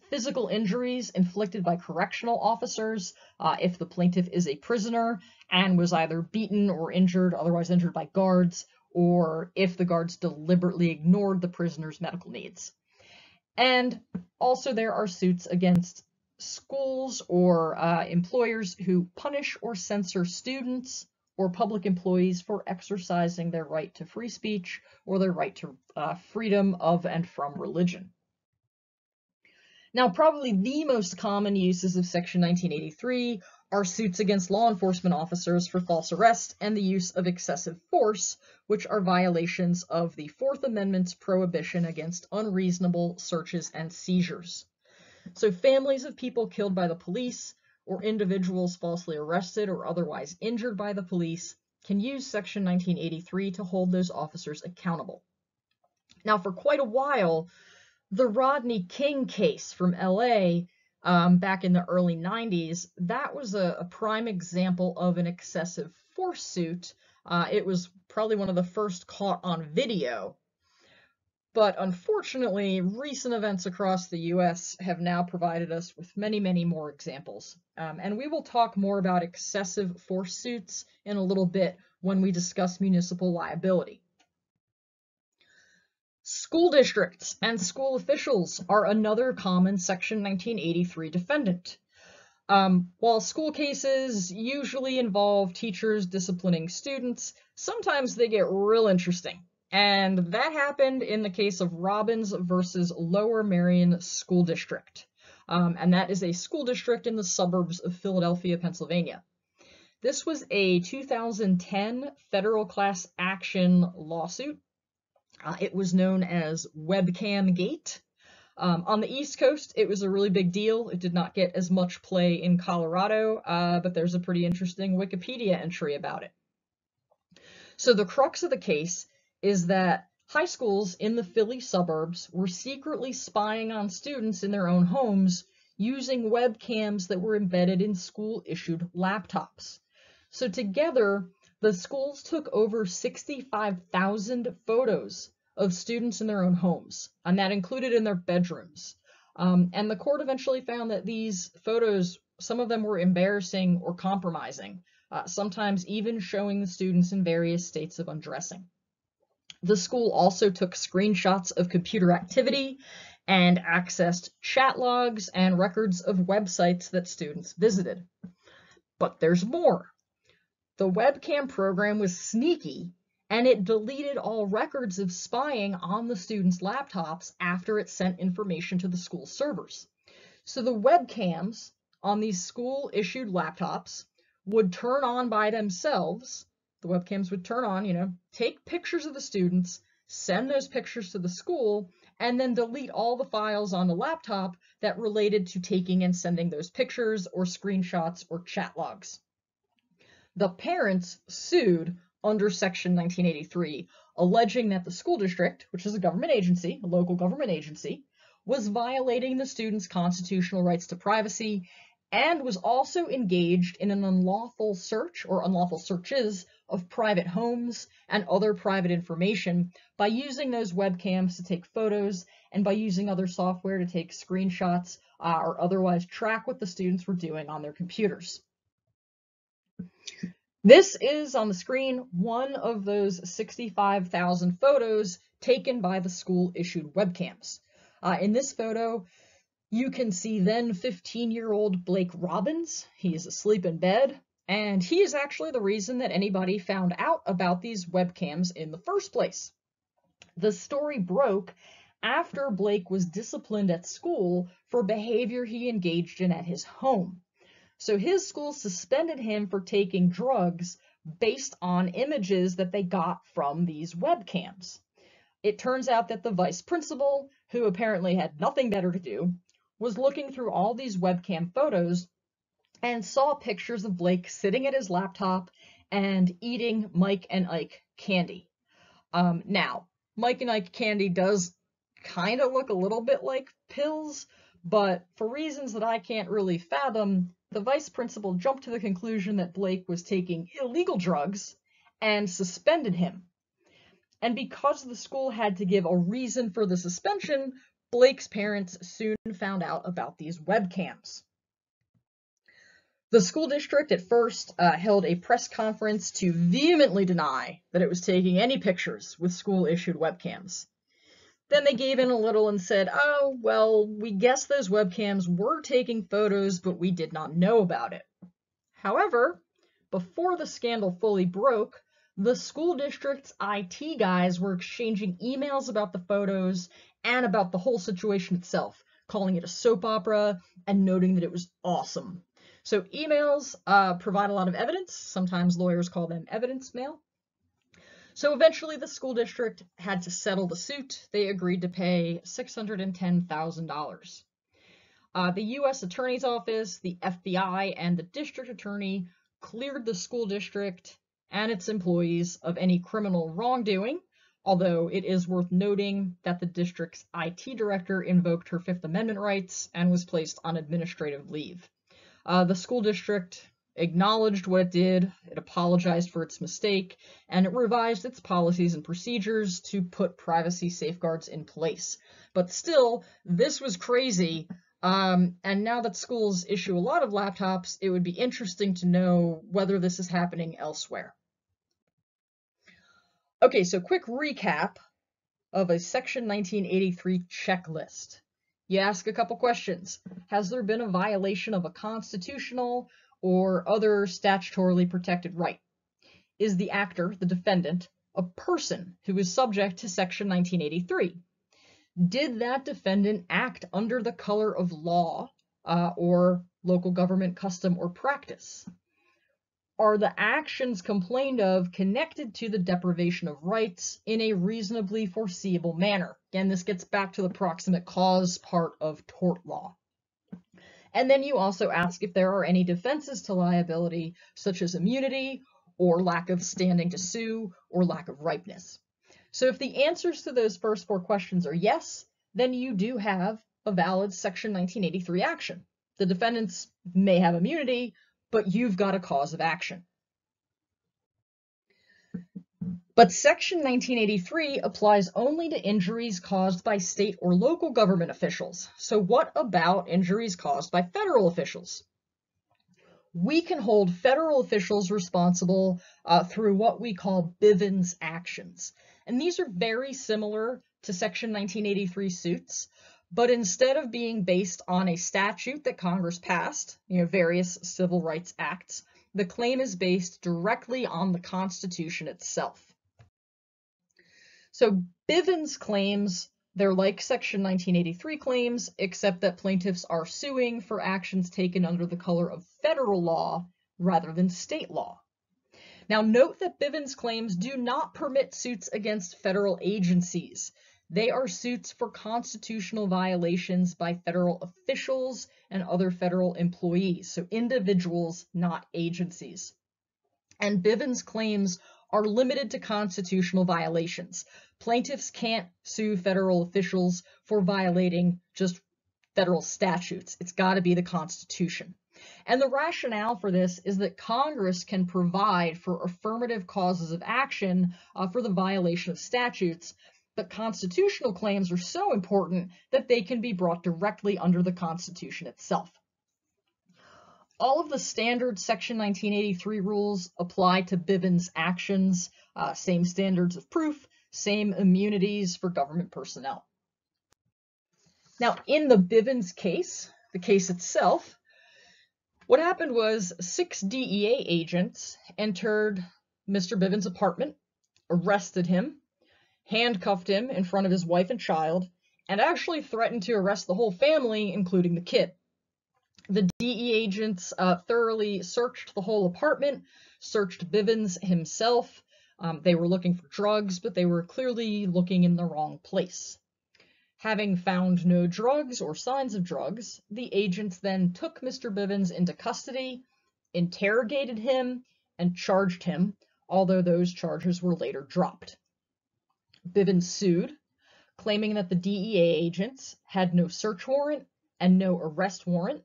S1: physical injuries inflicted by correctional officers if the plaintiff is a prisoner and was either beaten or injured, otherwise injured by guards, or if the guards deliberately ignored the prisoner's medical needs. And also there are suits against schools or employers who punish or censor students or public employees for exercising their right to free speech or their right to freedom of and from religion. Now, probably the most common uses of Section 1983 are suits against law enforcement officers for false arrest and the use of excessive force, which are violations of the Fourth Amendment's prohibition against unreasonable searches and seizures. So families of people killed by the police or individuals falsely arrested or otherwise injured by the police can use Section 1983 to hold those officers accountable. Now, for quite a while, the Rodney King case from LA back in the early 90s, that was a prime example of an excessive force suit. It was probably one of the first caught on video. But unfortunately, recent events across the US have now provided us with many, many more examples. And we will talk more about excessive force suits in a little bit when we discuss municipal liability. School districts and school officials are another common Section 1983 defendant. While school cases usually involve teachers disciplining students, sometimes they get real interesting. And that happened in the case of Robbins versus Lower Merion School District. And that is a school district in the suburbs of Philadelphia, Pennsylvania. This was a 2010 federal class action lawsuit. It was known as Webcam Gate. On the East Coast, it was a really big deal. It did not get as much play in Colorado, but there's a pretty interesting Wikipedia entry about it. So the crux of the case is that high schools in the Philly suburbs were secretly spying on students in their own homes using webcams that were embedded in school-issued laptops. So together, the schools took over 65,000 photos of students in their own homes, and that included in their bedrooms. And the court eventually found that these photos, some of them were embarrassing or compromising, sometimes even showing the students in various states of undressing. The school also took screenshots of computer activity and accessed chat logs and records of websites that students visited. But there's more. The webcam program was sneaky, and it deleted all records of spying on the students' laptops after it sent information to the school servers. So the webcams on these school-issued laptops would turn on by themselves. The webcams would turn on, take pictures of the students, send those pictures to the school, and then delete all the files on the laptop that related to taking and sending those pictures or screenshots or chat logs. The parents sued under Section 1983, alleging that the school district, which is a government agency, a local government agency, was violating the students' constitutional rights to privacy and was also engaged in an unlawful search or unlawful searches of private homes and other private information by using those webcams to take photos and by using other software to take screenshots or otherwise track what the students were doing on their computers. This is on the screen one of those 65,000 photos taken by the school-issued webcams. In this photo, you can see then 15-year-old Blake Robbins. He is asleep in bed, and he is actually the reason that anybody found out about these webcams in the first place. The story broke after Blake was disciplined at school for behavior he engaged in at his home. So his school suspended him for taking drugs based on images that they got from these webcams. It turns out that the vice principal, who apparently had nothing better to do, was looking through all these webcam photos and saw pictures of Blake sitting at his laptop and eating Mike and Ike candy. Now, Mike and Ike candy does kind of look a little bit like pills, but for reasons that I can't really fathom, the vice principal jumped to the conclusion that Blake was taking illegal drugs and suspended him. And because the school had to give a reason for the suspension, Blake's parents soon found out about these webcams. The school district at first held a press conference to vehemently deny that it was taking any pictures with school-issued webcams. Then they gave in a little and said, oh, well, we guess those webcams were taking photos, but we did not know about it. However, before the scandal fully broke, the school district's IT guys were exchanging emails about the photos and about the whole situation itself, calling it a soap opera and noting that it was awesome. So emails provide a lot of evidence. Sometimes lawyers call them evidence mail. So eventually the school district had to settle the suit. They agreed to pay $610,000. The U.S. Attorney's Office, the FBI, and the district attorney cleared the school district and its employees of any criminal wrongdoing, although it is worth noting that the district's IT director invoked her Fifth Amendment rights and was placed on administrative leave. The school district acknowledged what it did, it apologized for its mistake, and it revised its policies and procedures to put privacy safeguards in place. But still, this was crazy, and now that schools issue a lot of laptops, it would be interesting to know whether this is happening elsewhere. Okay, so quick recap of a Section 1983 checklist. You ask a couple questions. Has there been a violation of a constitutional or other statutorily protected right? Is the actor, the defendant, a person who is subject to Section 1983. Did that defendant act under the color of law or local government custom or practice? Are the actions complained of connected to the deprivation of rights in a reasonably foreseeable manner? Again, this gets back to the proximate cause part of tort law. And then you also ask if there are any defenses to liability, such as immunity or lack of standing to sue or lack of ripeness. So if the answers to those first four questions are yes, then you do have a valid Section 1983 action. The defendants may have immunity, but you've got a cause of action. But Section 1983 applies only to injuries caused by state or local government officials. So what about injuries caused by federal officials? We can hold federal officials responsible through what we call Bivens actions. And these are very similar to Section 1983 suits, but instead of being based on a statute that Congress passed, various civil rights acts, the claim is based directly on the Constitution itself. So Bivens claims, they're like Section 1983 claims, except that plaintiffs are suing for actions taken under the color of federal law rather than state law. Now note that Bivens claims do not permit suits against federal agencies. They are suits for constitutional violations by federal officials and other federal employees, so individuals, not agencies. And Bivens claims are limited to constitutional violations. Plaintiffs can't sue federal officials for violating just federal statutes. It's got to be the Constitution. And the rationale for this is that Congress can provide for affirmative causes of action for the violation of statutes, but constitutional claims are so important that they can be brought directly under the Constitution itself. All of the standard Section 1983 rules apply to Bivens actions, same standards of proof, same immunities for government personnel. Now, in the Bivens case, the case itself, what happened was 6 DEA agents entered Mr. Bivens' apartment, arrested him, handcuffed him in front of his wife and child, and actually threatened to arrest the whole family, including the kid. The DEA agents thoroughly searched the whole apartment, searched Bivens himself. They were looking for drugs, but they were clearly looking in the wrong place. Having found no drugs or signs of drugs, the agents then took Mr. Bivens into custody, interrogated him, and charged him, although those charges were later dropped. Bivens sued, claiming that the DEA agents had no search warrant and no arrest warrant,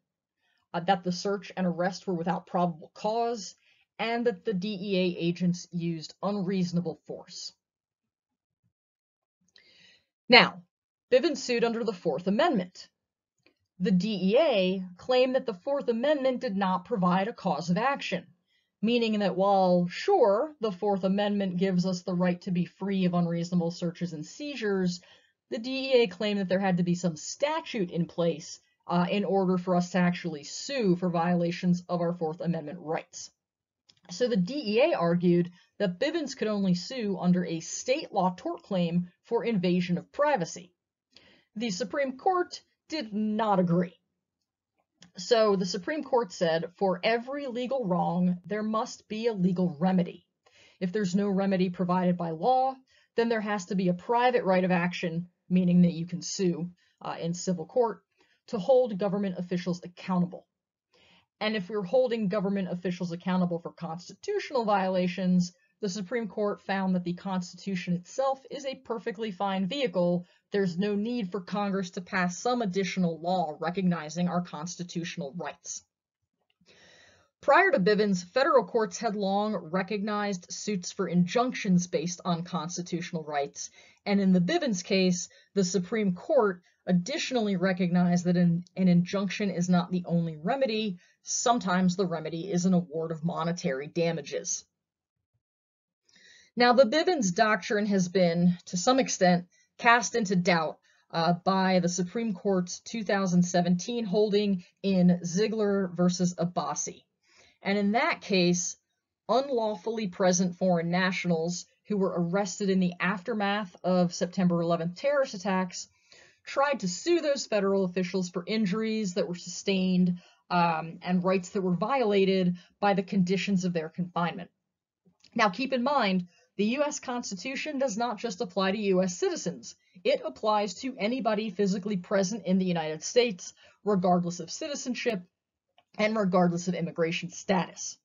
S1: that the search and arrest were without probable cause, and that the DEA agents used unreasonable force. Now, Bivens sued under the Fourth Amendment. The DEA claimed that the Fourth Amendment did not provide a cause of action, meaning that while, sure, the Fourth Amendment gives us the right to be free of unreasonable searches and seizures, the DEA claimed that there had to be some statute in place in order for us to actually sue for violations of our Fourth Amendment rights. So the DEA argued that Bivens could only sue under a state law tort claim for invasion of privacy. The Supreme Court did not agree. So the Supreme Court said, for every legal wrong, there must be a legal remedy. If there's no remedy provided by law, then there has to be a private right of action, meaning that you can sue in civil court, to hold government officials accountable. And if we're holding government officials accountable for constitutional violations, the Supreme Court found that the Constitution itself is a perfectly fine vehicle. There's no need for Congress to pass some additional law recognizing our constitutional rights. Prior to Bivens, federal courts had long recognized suits for injunctions based on constitutional rights, and in the Bivens case, the Supreme Court additionally recognized that an injunction is not the only remedy. Sometimes the remedy is an award of monetary damages. Now, the Bivens doctrine has been, to some extent, cast into doubt by the Supreme Court's 2017 holding in Ziegler versus Abbasi. And in that case, unlawfully present foreign nationals who were arrested in the aftermath of September 11th terrorist attacks tried to sue those federal officials for injuries that were sustained and rights that were violated by the conditions of their confinement. Now, keep in mind, the U.S. Constitution does not just apply to U.S. citizens. It applies to anybody physically present in the United States, regardless of citizenship and regardless of immigration status.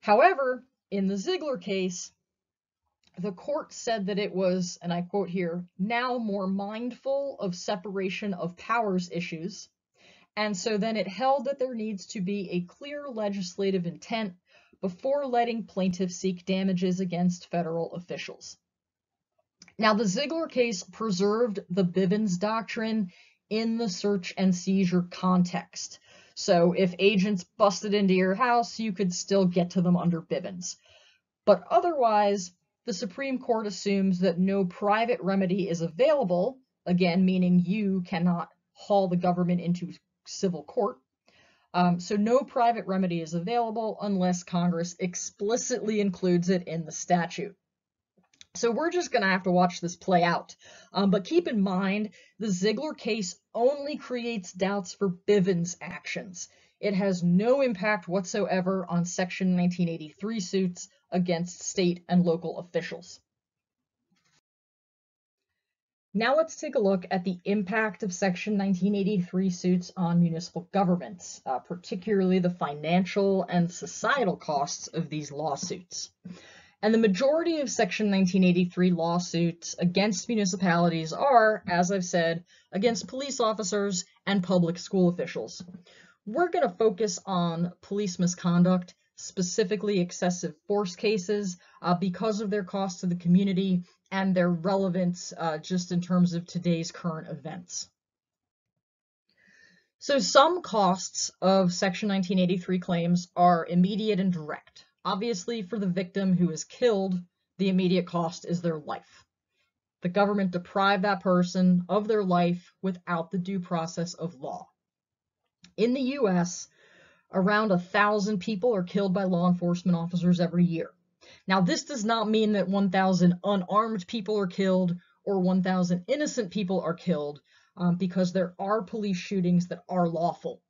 S1: However, in the Ziegler case, the court said that it was, and I quote here, now more mindful of separation of powers issues, and so then it held that there needs to be a clear legislative intent before letting plaintiffs seek damages against federal officials. Now, the Ziegler case preserved the Bivens doctrine in the search and seizure context. So if agents busted into your house, you could still get to them under Bivens. But otherwise, the Supreme Court assumes that no private remedy is available, again, meaning you cannot haul the government into civil court. So no private remedy is available unless Congress explicitly includes it in the statute. So we're just going to have to watch this play out. But keep in mind, the Ziegler case only creates doubts for Bivens actions. It has no impact whatsoever on Section 1983 suits against state and local officials. Now let's take a look at the impact of Section 1983 suits on municipal governments, particularly the financial and societal costs of these lawsuits. And the majority of Section 1983 lawsuits against municipalities are, as I've said, against police officers and public school officials. We're going to focus on police misconduct, specifically excessive force cases, because of their cost to the community and their relevance just in terms of today's current events. So some costs of Section 1983 claims are immediate and direct. Obviously, for the victim who is killed, the immediate cost is their life. The government deprived that person of their life without the due process of law. In the U.S., around 1,000 people are killed by law enforcement officers every year. Now, this does not mean that 1,000 unarmed people are killed or 1,000 innocent people are killed, because there are police shootings that are lawful.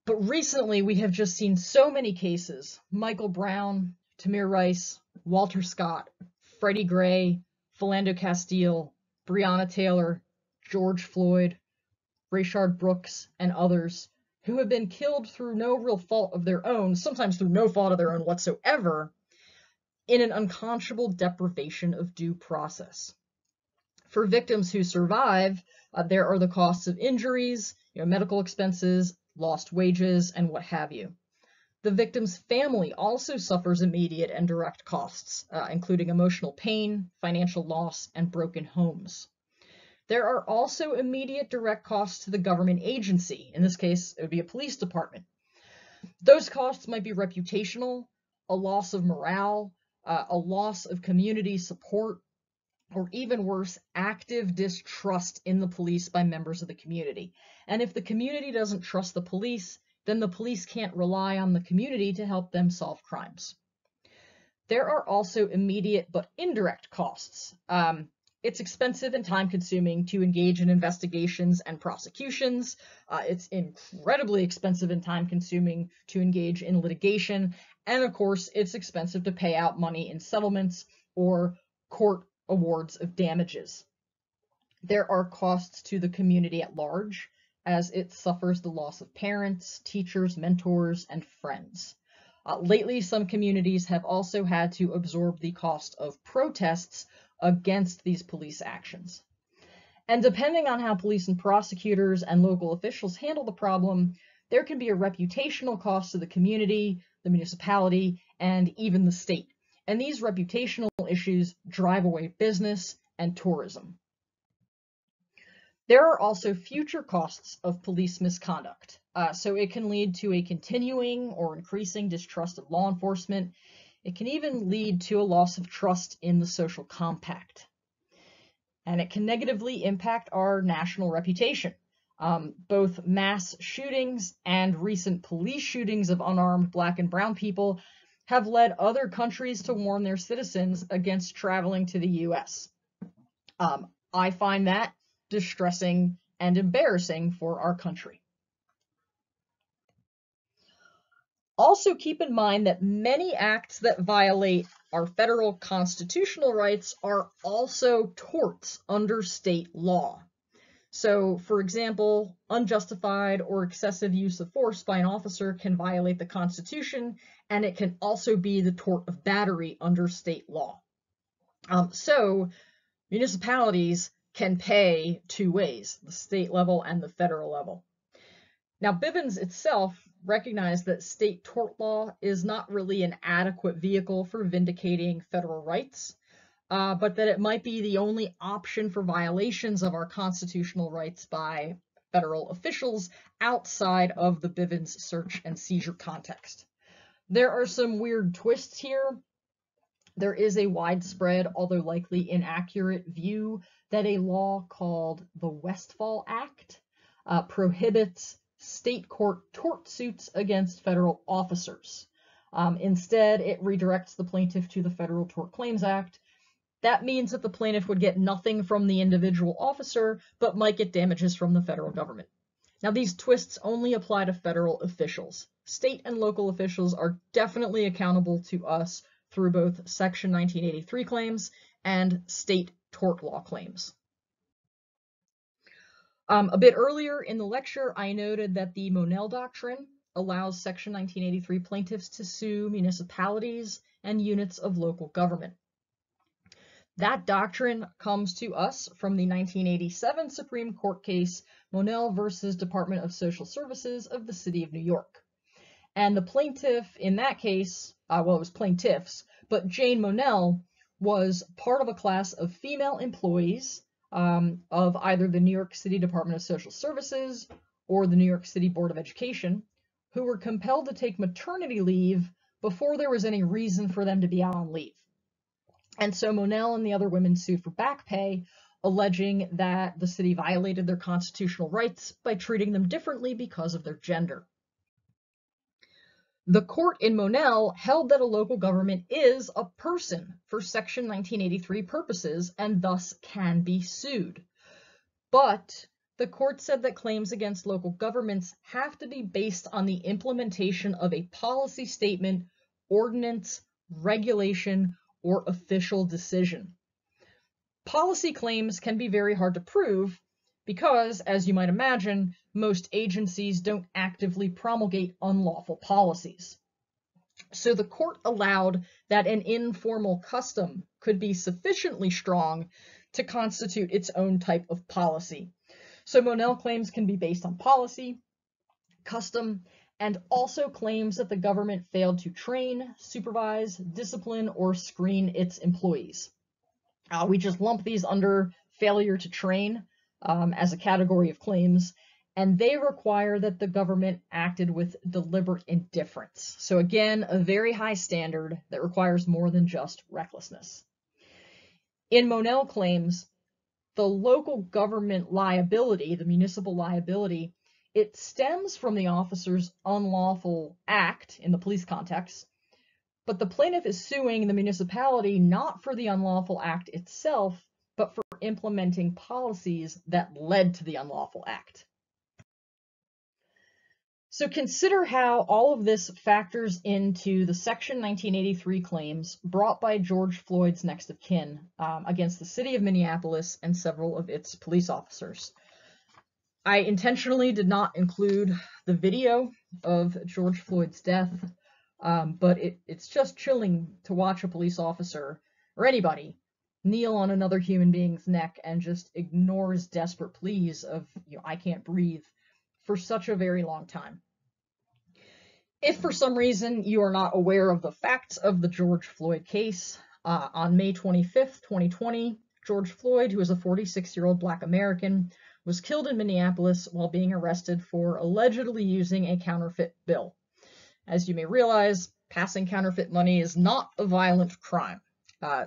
S1: But recently, we have just seen so many cases: Michael Brown, Tamir Rice, Walter Scott, Freddie Gray, Philando Castile, Breonna Taylor, George Floyd, Rayshard Brooks, and others who have been killed through no real fault of their own, sometimes through no fault of their own whatsoever, in an unconscionable deprivation of due process. For victims who survive, there are the costs of injuries, medical expenses, lost wages, and what have you. The victim's family also suffers immediate and direct costs, including emotional pain, financial loss, and broken homes. There are also immediate direct costs to the government agency. In this case, it would be a police department. Those costs might be reputational, a loss of morale, a loss of community support, or even worse, active distrust in the police by members of the community. And if the community doesn't trust the police, then the police can't rely on the community to help them solve crimes. There are also immediate but indirect costs. It's expensive and time-consuming to engage in investigations and prosecutions. It's incredibly expensive and time-consuming to engage in litigation. And of course, it's expensive to pay out money in settlements or court awards of damages. There are costs to the community at large, as it suffers the loss of parents, teachers, mentors, and friends. Lately, some communities have also had to absorb the cost of protests against these police actions. And depending on how police and prosecutors and local officials handle the problem, there can be a reputational cost to the community, the municipality, and even the state. And these reputational issues drive away business and tourism. There are also future costs of police misconduct. So it can lead to a continuing or increasing distrust of law enforcement. It can even lead to a loss of trust in the social compact. And it can negatively impact our national reputation. Both mass shootings and recent police shootings of unarmed Black and brown people have led other countries to warn their citizens against traveling to the US. I find that distressing and embarrassing for our country. Also keep in mind that many acts that violate our federal constitutional rights are also torts under state law. So, for example, unjustified or excessive use of force by an officer can violate the Constitution, and it can also be the tort of battery under state law. So, municipalities can pay two ways, the state level and the federal level. Now, Bivens itself recognized that state tort law is not really an adequate vehicle for vindicating federal rights, but that it might be the only option for violations of our constitutional rights by federal officials outside of the Bivens search and seizure context. There are some weird twists here. There is a widespread, although likely inaccurate, view that a law called the Westfall Act prohibits state court tort suits against federal officers. Instead, it redirects the plaintiff to the Federal Tort Claims Act. That means that the plaintiff would get nothing from the individual officer, but might get damages from the federal government. Now, these twists only apply to federal officials. State and local officials are definitely accountable to us through both Section 1983 claims and state tort law claims. A bit earlier in the lecture, I noted that the Monell Doctrine allows Section 1983 plaintiffs to sue municipalities and units of local government. That doctrine comes to us from the 1987 Supreme Court case, Monell versus Department of Social Services of the City of New York. And the plaintiff in that case, well, it was plaintiffs, but Jane Monell was part of a class of female employees of either the New York City Department of Social Services or the New York City Board of Education, who were compelled to take maternity leave before there was any reason for them to be out on leave. And so Monell and the other women sued for back pay, alleging that the city violated their constitutional rights by treating them differently because of their gender. The court in Monell held that a local government is a person for Section 1983 purposes and thus can be sued. But the court said that claims against local governments have to be based on the implementation of a policy statement, ordinance, regulation, or official decision. Policy claims can be very hard to prove because, as you might imagine, most agencies don't actively promulgate unlawful policies. So the court allowed that an informal custom could be sufficiently strong to constitute its own type of policy. So Monell claims can be based on policy, custom, and also claims that the government failed to train, supervise, discipline, or screen its employees. We just lump these under failure to train as a category of claims, and they require that the government acted with deliberate indifference. So again, a very high standard that requires more than just recklessness. In Monell claims, the local government liability, the municipal liability, it stems from the officer's unlawful act in the police context, but the plaintiff is suing the municipality not for the unlawful act itself, but for implementing policies that led to the unlawful act. So consider how all of this factors into the Section 1983 claims brought by George Floyd's next of kin against the city of Minneapolis and several of its police officers. I intentionally did not include the video of George Floyd's death, but it's just chilling to watch a police officer or anybody kneel on another human being's neck and just ignore his desperate pleas of, I can't breathe, for such a very long time. If for some reason you are not aware of the facts of the George Floyd case, on May 25th, 2020, George Floyd, who is a 46-year-old Black American, was killed in Minneapolis while being arrested for allegedly using a counterfeit bill. As you may realize, passing counterfeit money is not a violent crime.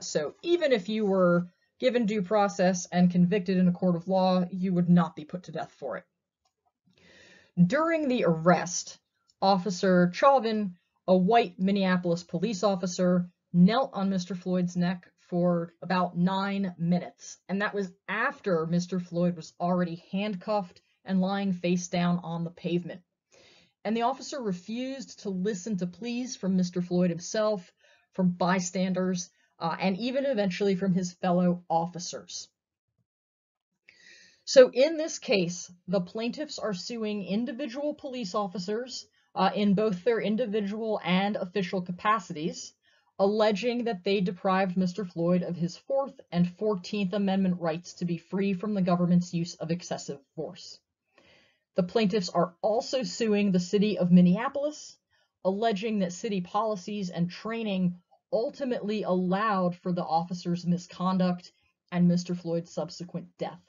S1: So even if you were given due process and convicted in a court of law, you would not be put to death for it. During the arrest, Officer Chauvin a white Minneapolis police officer knelt on Mr. Floyd's neck for about 9 minutes, and that was after Mr. Floyd was already handcuffed and lying face down on the pavement. And the officer refused to listen to pleas from Mr. Floyd himself, from bystanders, and even eventually from his fellow officers. So in this case, the plaintiffs are suing individual police officers in both their individual and official capacities, alleging that they deprived Mr. Floyd of his 4th and 14th Amendment rights to be free from the government's use of excessive force. The plaintiffs are also suing the city of Minneapolis, alleging that city policies and training ultimately allowed for the officers' misconduct and Mr. Floyd's subsequent death.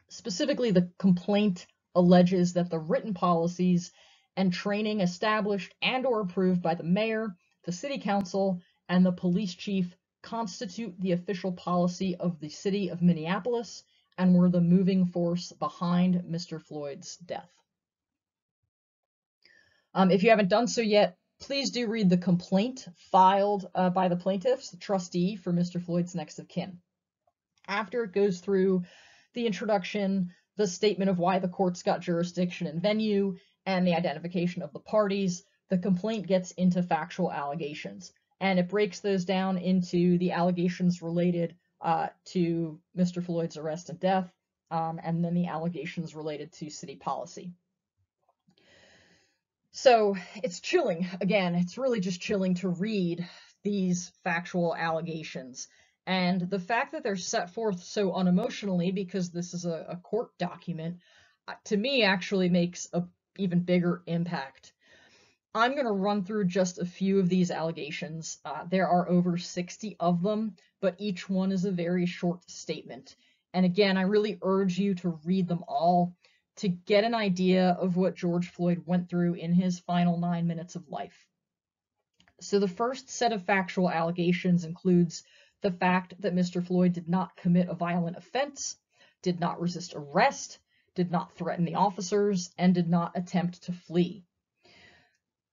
S1: Specifically, the complaint alleges that the written policies and training established and/or approved by the mayor, the city council, and the police chief constitute the official policy of the city of Minneapolis and were the moving force behind Mr. Floyd's death. If you haven't done so yet, please do read the complaint filed by the plaintiffs, the trustee for Mr. Floyd's next of kin. After it goes through the introduction, the statement of why the court's got jurisdiction and venue, and the identification of the parties, the complaint gets into factual allegations. And it breaks those down into the allegations related to Mr. Floyd's arrest and death, and then the allegations related to city policy. So it's chilling. Again, it's really just chilling to read these factual allegations. And the fact that they're set forth so unemotionally, because this is a court document, to me actually makes an even bigger impact. I'm going to run through just a few of these allegations. There are over 60 of them, but each one is a very short statement. And again, I really urge you to read them all to get an idea of what George Floyd went through in his final 9 minutes of life. So the first set of factual allegations includes the fact that Mr. Floyd did not commit a violent offense, did not resist arrest, did not threaten the officers, and did not attempt to flee.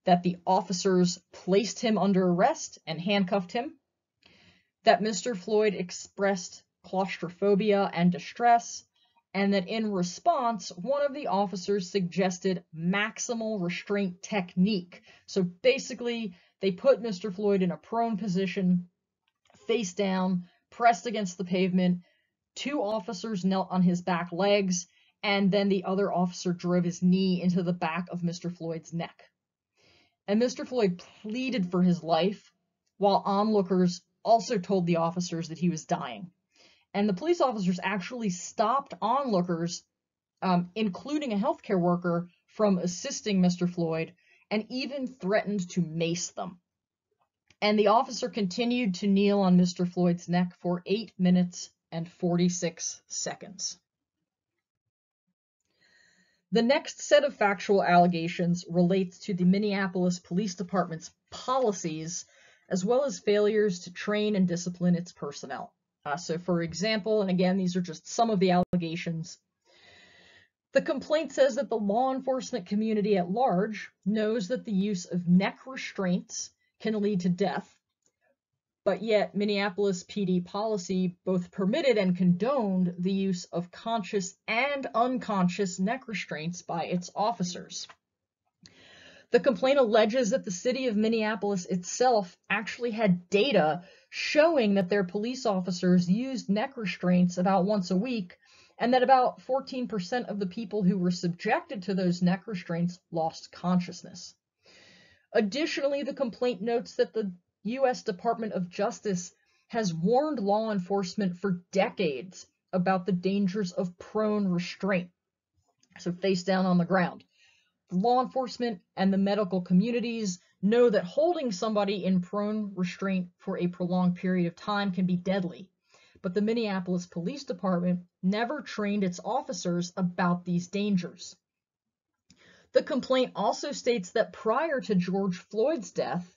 S1: That the officers placed him under arrest and handcuffed him. That Mr. Floyd expressed claustrophobia and distress, and that in response, one of the officers suggested maximal restraint technique. So basically, they put Mr. Floyd in a prone position, face down, pressed against the pavement. 2 officers knelt on his back legs, and then the other officer drove his knee into the back of Mr. Floyd's neck. And Mr. Floyd pleaded for his life, while onlookers also told the officers that he was dying. And the police officers actually stopped onlookers, including a healthcare worker, from assisting Mr. Floyd, and even threatened to mace them. And the officer continued to kneel on Mr. Floyd's neck for 8 minutes and 46 seconds. The next set of factual allegations relates to the Minneapolis Police Department's policies, as well as failures to train and discipline its personnel. So for example, and again, these are just some of the allegations, the complaint says that the law enforcement community at large knows that the use of neck restraints can lead to death, but yet Minneapolis PD policy both permitted and condoned the use of conscious and unconscious neck restraints by its officers. The complaint alleges that the city of Minneapolis itself actually had data showing that their police officers used neck restraints about once a week, and that about 14% of the people who were subjected to those neck restraints lost consciousness. Additionally, the complaint notes that the U.S. Department of Justice has warned law enforcement for decades about the dangers of prone restraint, so face down on the ground. The law enforcement and the medical communities know that holding somebody in prone restraint for a prolonged period of time can be deadly, but the Minneapolis Police Department never trained its officers about these dangers. The complaint also states that prior to George Floyd's death,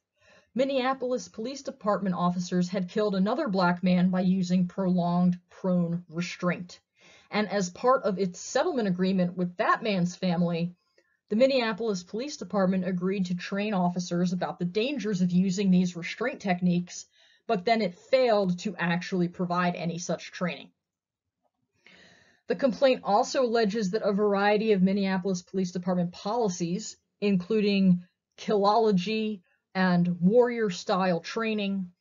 S1: Minneapolis Police Department officers had killed another black man by using prolonged prone restraint. And as part of its settlement agreement with that man's family, the Minneapolis Police Department agreed to train officers about the dangers of using these restraint techniques, but then it failed to actually provide any such training. The complaint also alleges that a variety of Minneapolis Police Department policies, including killology and warrior-style training,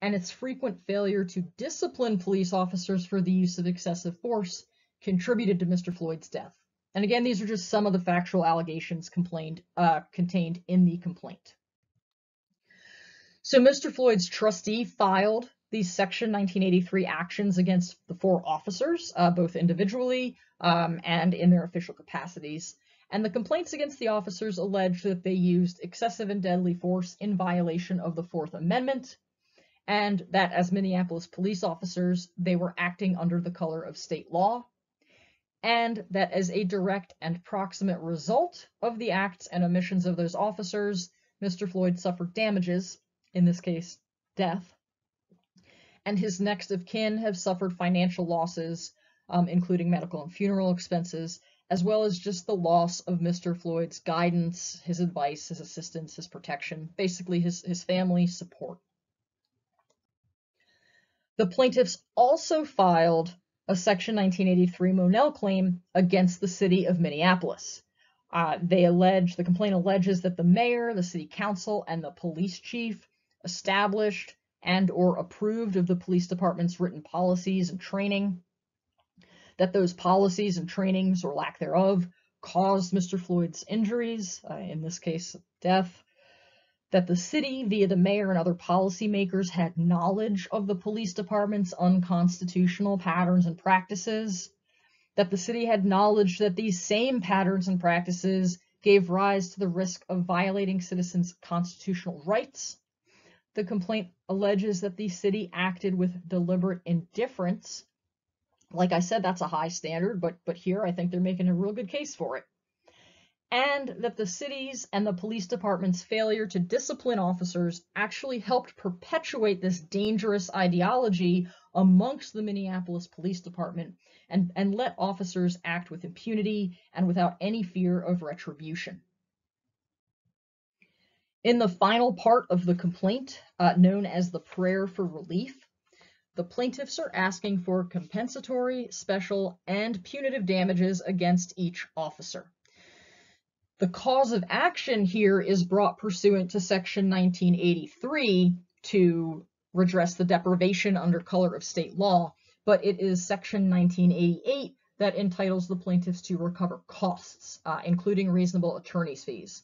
S1: and its frequent failure to discipline police officers for the use of excessive force, contributed to Mr. Floyd's death. And again, these are just some of the factual allegations contained in the complaint. So Mr. Floyd's trustee filed these Section 1983 actions against the 4 officers, both individually and in their official capacities. And the complaints against the officers allege that they used excessive and deadly force in violation of the 4th Amendment, and that as Minneapolis police officers, they were acting under the color of state law, and that as a direct and proximate result of the acts and omissions of those officers, Mr. Floyd suffered damages, in this case, death, and his next of kin have suffered financial losses, including medical and funeral expenses, as well as just the loss of Mr. Floyd's guidance, his advice, his assistance, his protection, basically his family support. The plaintiffs also filed a Section 1983 Monell claim against the city of Minneapolis. The complaint alleges that the mayor, the city council, and the police chief established and or approved of the police department's written policies and training, that those policies and trainings or lack thereof caused Mr. Floyd's injuries, in this case, death, that the city, via the mayor and other policymakers, had knowledge of the police department's unconstitutional patterns and practices, that the city had knowledge that these same patterns and practices gave rise to the risk of violating citizens' constitutional rights. The complaint alleges that the city acted with deliberate indifference. Like I said, that's a high standard, but here I think they're making a real good case for it. And that the city's and the police department's failure to discipline officers actually helped perpetuate this dangerous ideology amongst the Minneapolis Police Department and let officers act with impunity and without any fear of retribution. In the final part of the complaint, known as the prayer for relief, the plaintiffs are asking for compensatory, special, and punitive damages against each officer. The cause of action here is brought pursuant to Section 1983 to redress the deprivation under color of state law, but it is Section 1988 that entitles the plaintiffs to recover costs, including reasonable attorney's fees.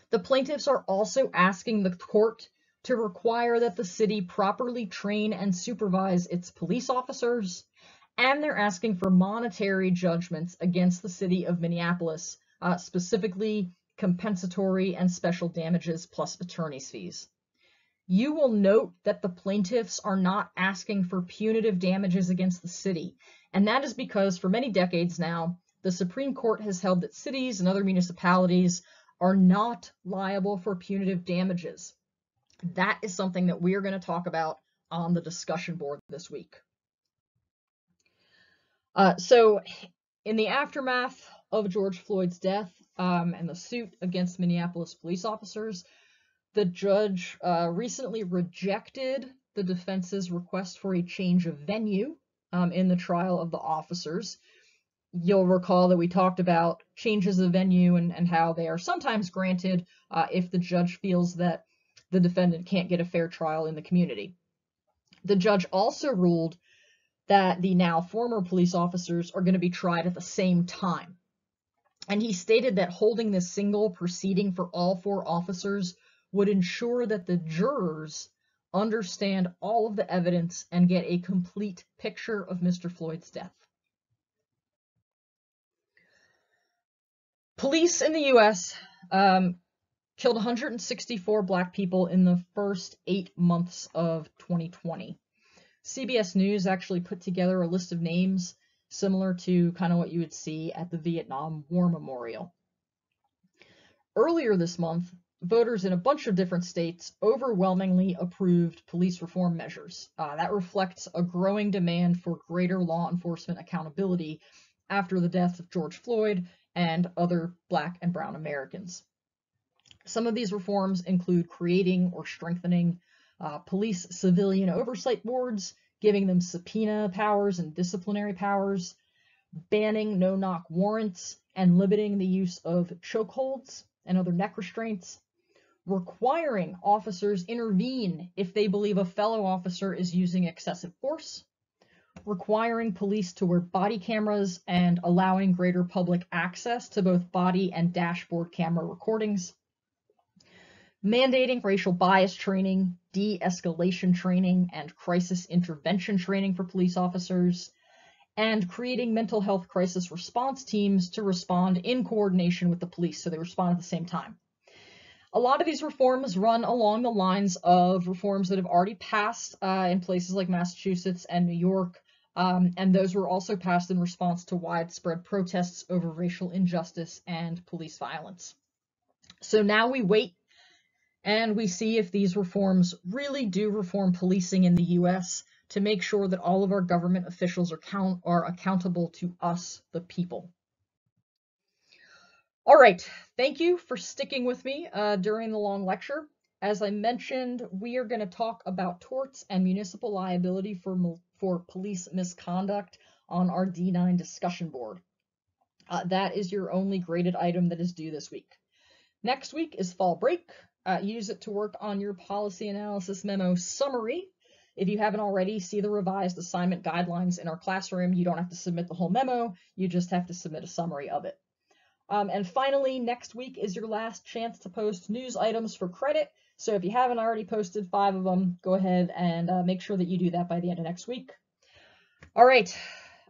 S1: The plaintiffs are also asking the court to require that the city properly train and supervise its police officers, and they're asking for monetary judgments against the city of Minneapolis, specifically compensatory and special damages plus attorney's fees. You will note that the plaintiffs are not asking for punitive damages against the city, and that is because for many decades now, the Supreme Court has held that cities and other municipalities are not liable for punitive damages. That is something that we are going to talk about on the discussion board this week. So in the aftermath of George Floyd's death and the suit against Minneapolis police officers, the judge recently rejected the defense's request for a change of venue in the trial of the officers. You'll recall that we talked about changes of venue and how they are sometimes granted if the judge feels that the defendant can't get a fair trial in the community. The judge also ruled that the now former police officers are going to be tried at the same time. And he stated that holding this single proceeding for all 4 officers would ensure that the jurors understand all of the evidence and get a complete picture of Mr. Floyd's death. Police in the U.S. Killed 164 Black people in the first 8 months of 2020. CBS News actually put together a list of names similar to kind of what you would see at the Vietnam War Memorial. Earlier this month, voters in a bunch of different states overwhelmingly approved police reform measures. That reflects a growing demand for greater law enforcement accountability after the death of George Floyd and other Black and Brown Americans. Some of these reforms include creating or strengthening police civilian oversight boards, giving them subpoena powers and disciplinary powers, banning no-knock warrants, and limiting the use of chokeholds and other neck restraints, requiring officers intervene if they believe a fellow officer is using excessive force, requiring police to wear body cameras and allowing greater public access to both body and dashboard camera recordings, mandating racial bias training, de-escalation training, and crisis intervention training for police officers, and creating mental health crisis response teams to respond in coordination with the police, so they respond at the same time. A lot of these reforms run along the lines of reforms that have already passed in places like Massachusetts and New York, and those were also passed in response to widespread protests over racial injustice and police violence. So now we wait and we see if these reforms really do reform policing in the US to make sure that all of our government officials are accountable to us, the people. All right, thank you for sticking with me during the long lecture. As I mentioned, we are going to talk about torts and municipal liability for police misconduct on our D9 discussion board. That is your only graded item that is due this week. Next week is fall break. Use it to work on your policy analysis memo summary. If you haven't already, see the revised assignment guidelines in our classroom. You don't have to submit the whole memo, you just have to submit a summary of it. And finally, next week is your last chance to post news items for credit. So if you haven't already posted 5 of them, go ahead and make sure that you do that by the end of next week. All right,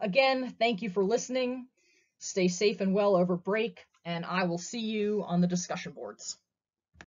S1: again, thank you for listening. Stay safe and well over break, and I will see you on the discussion boards.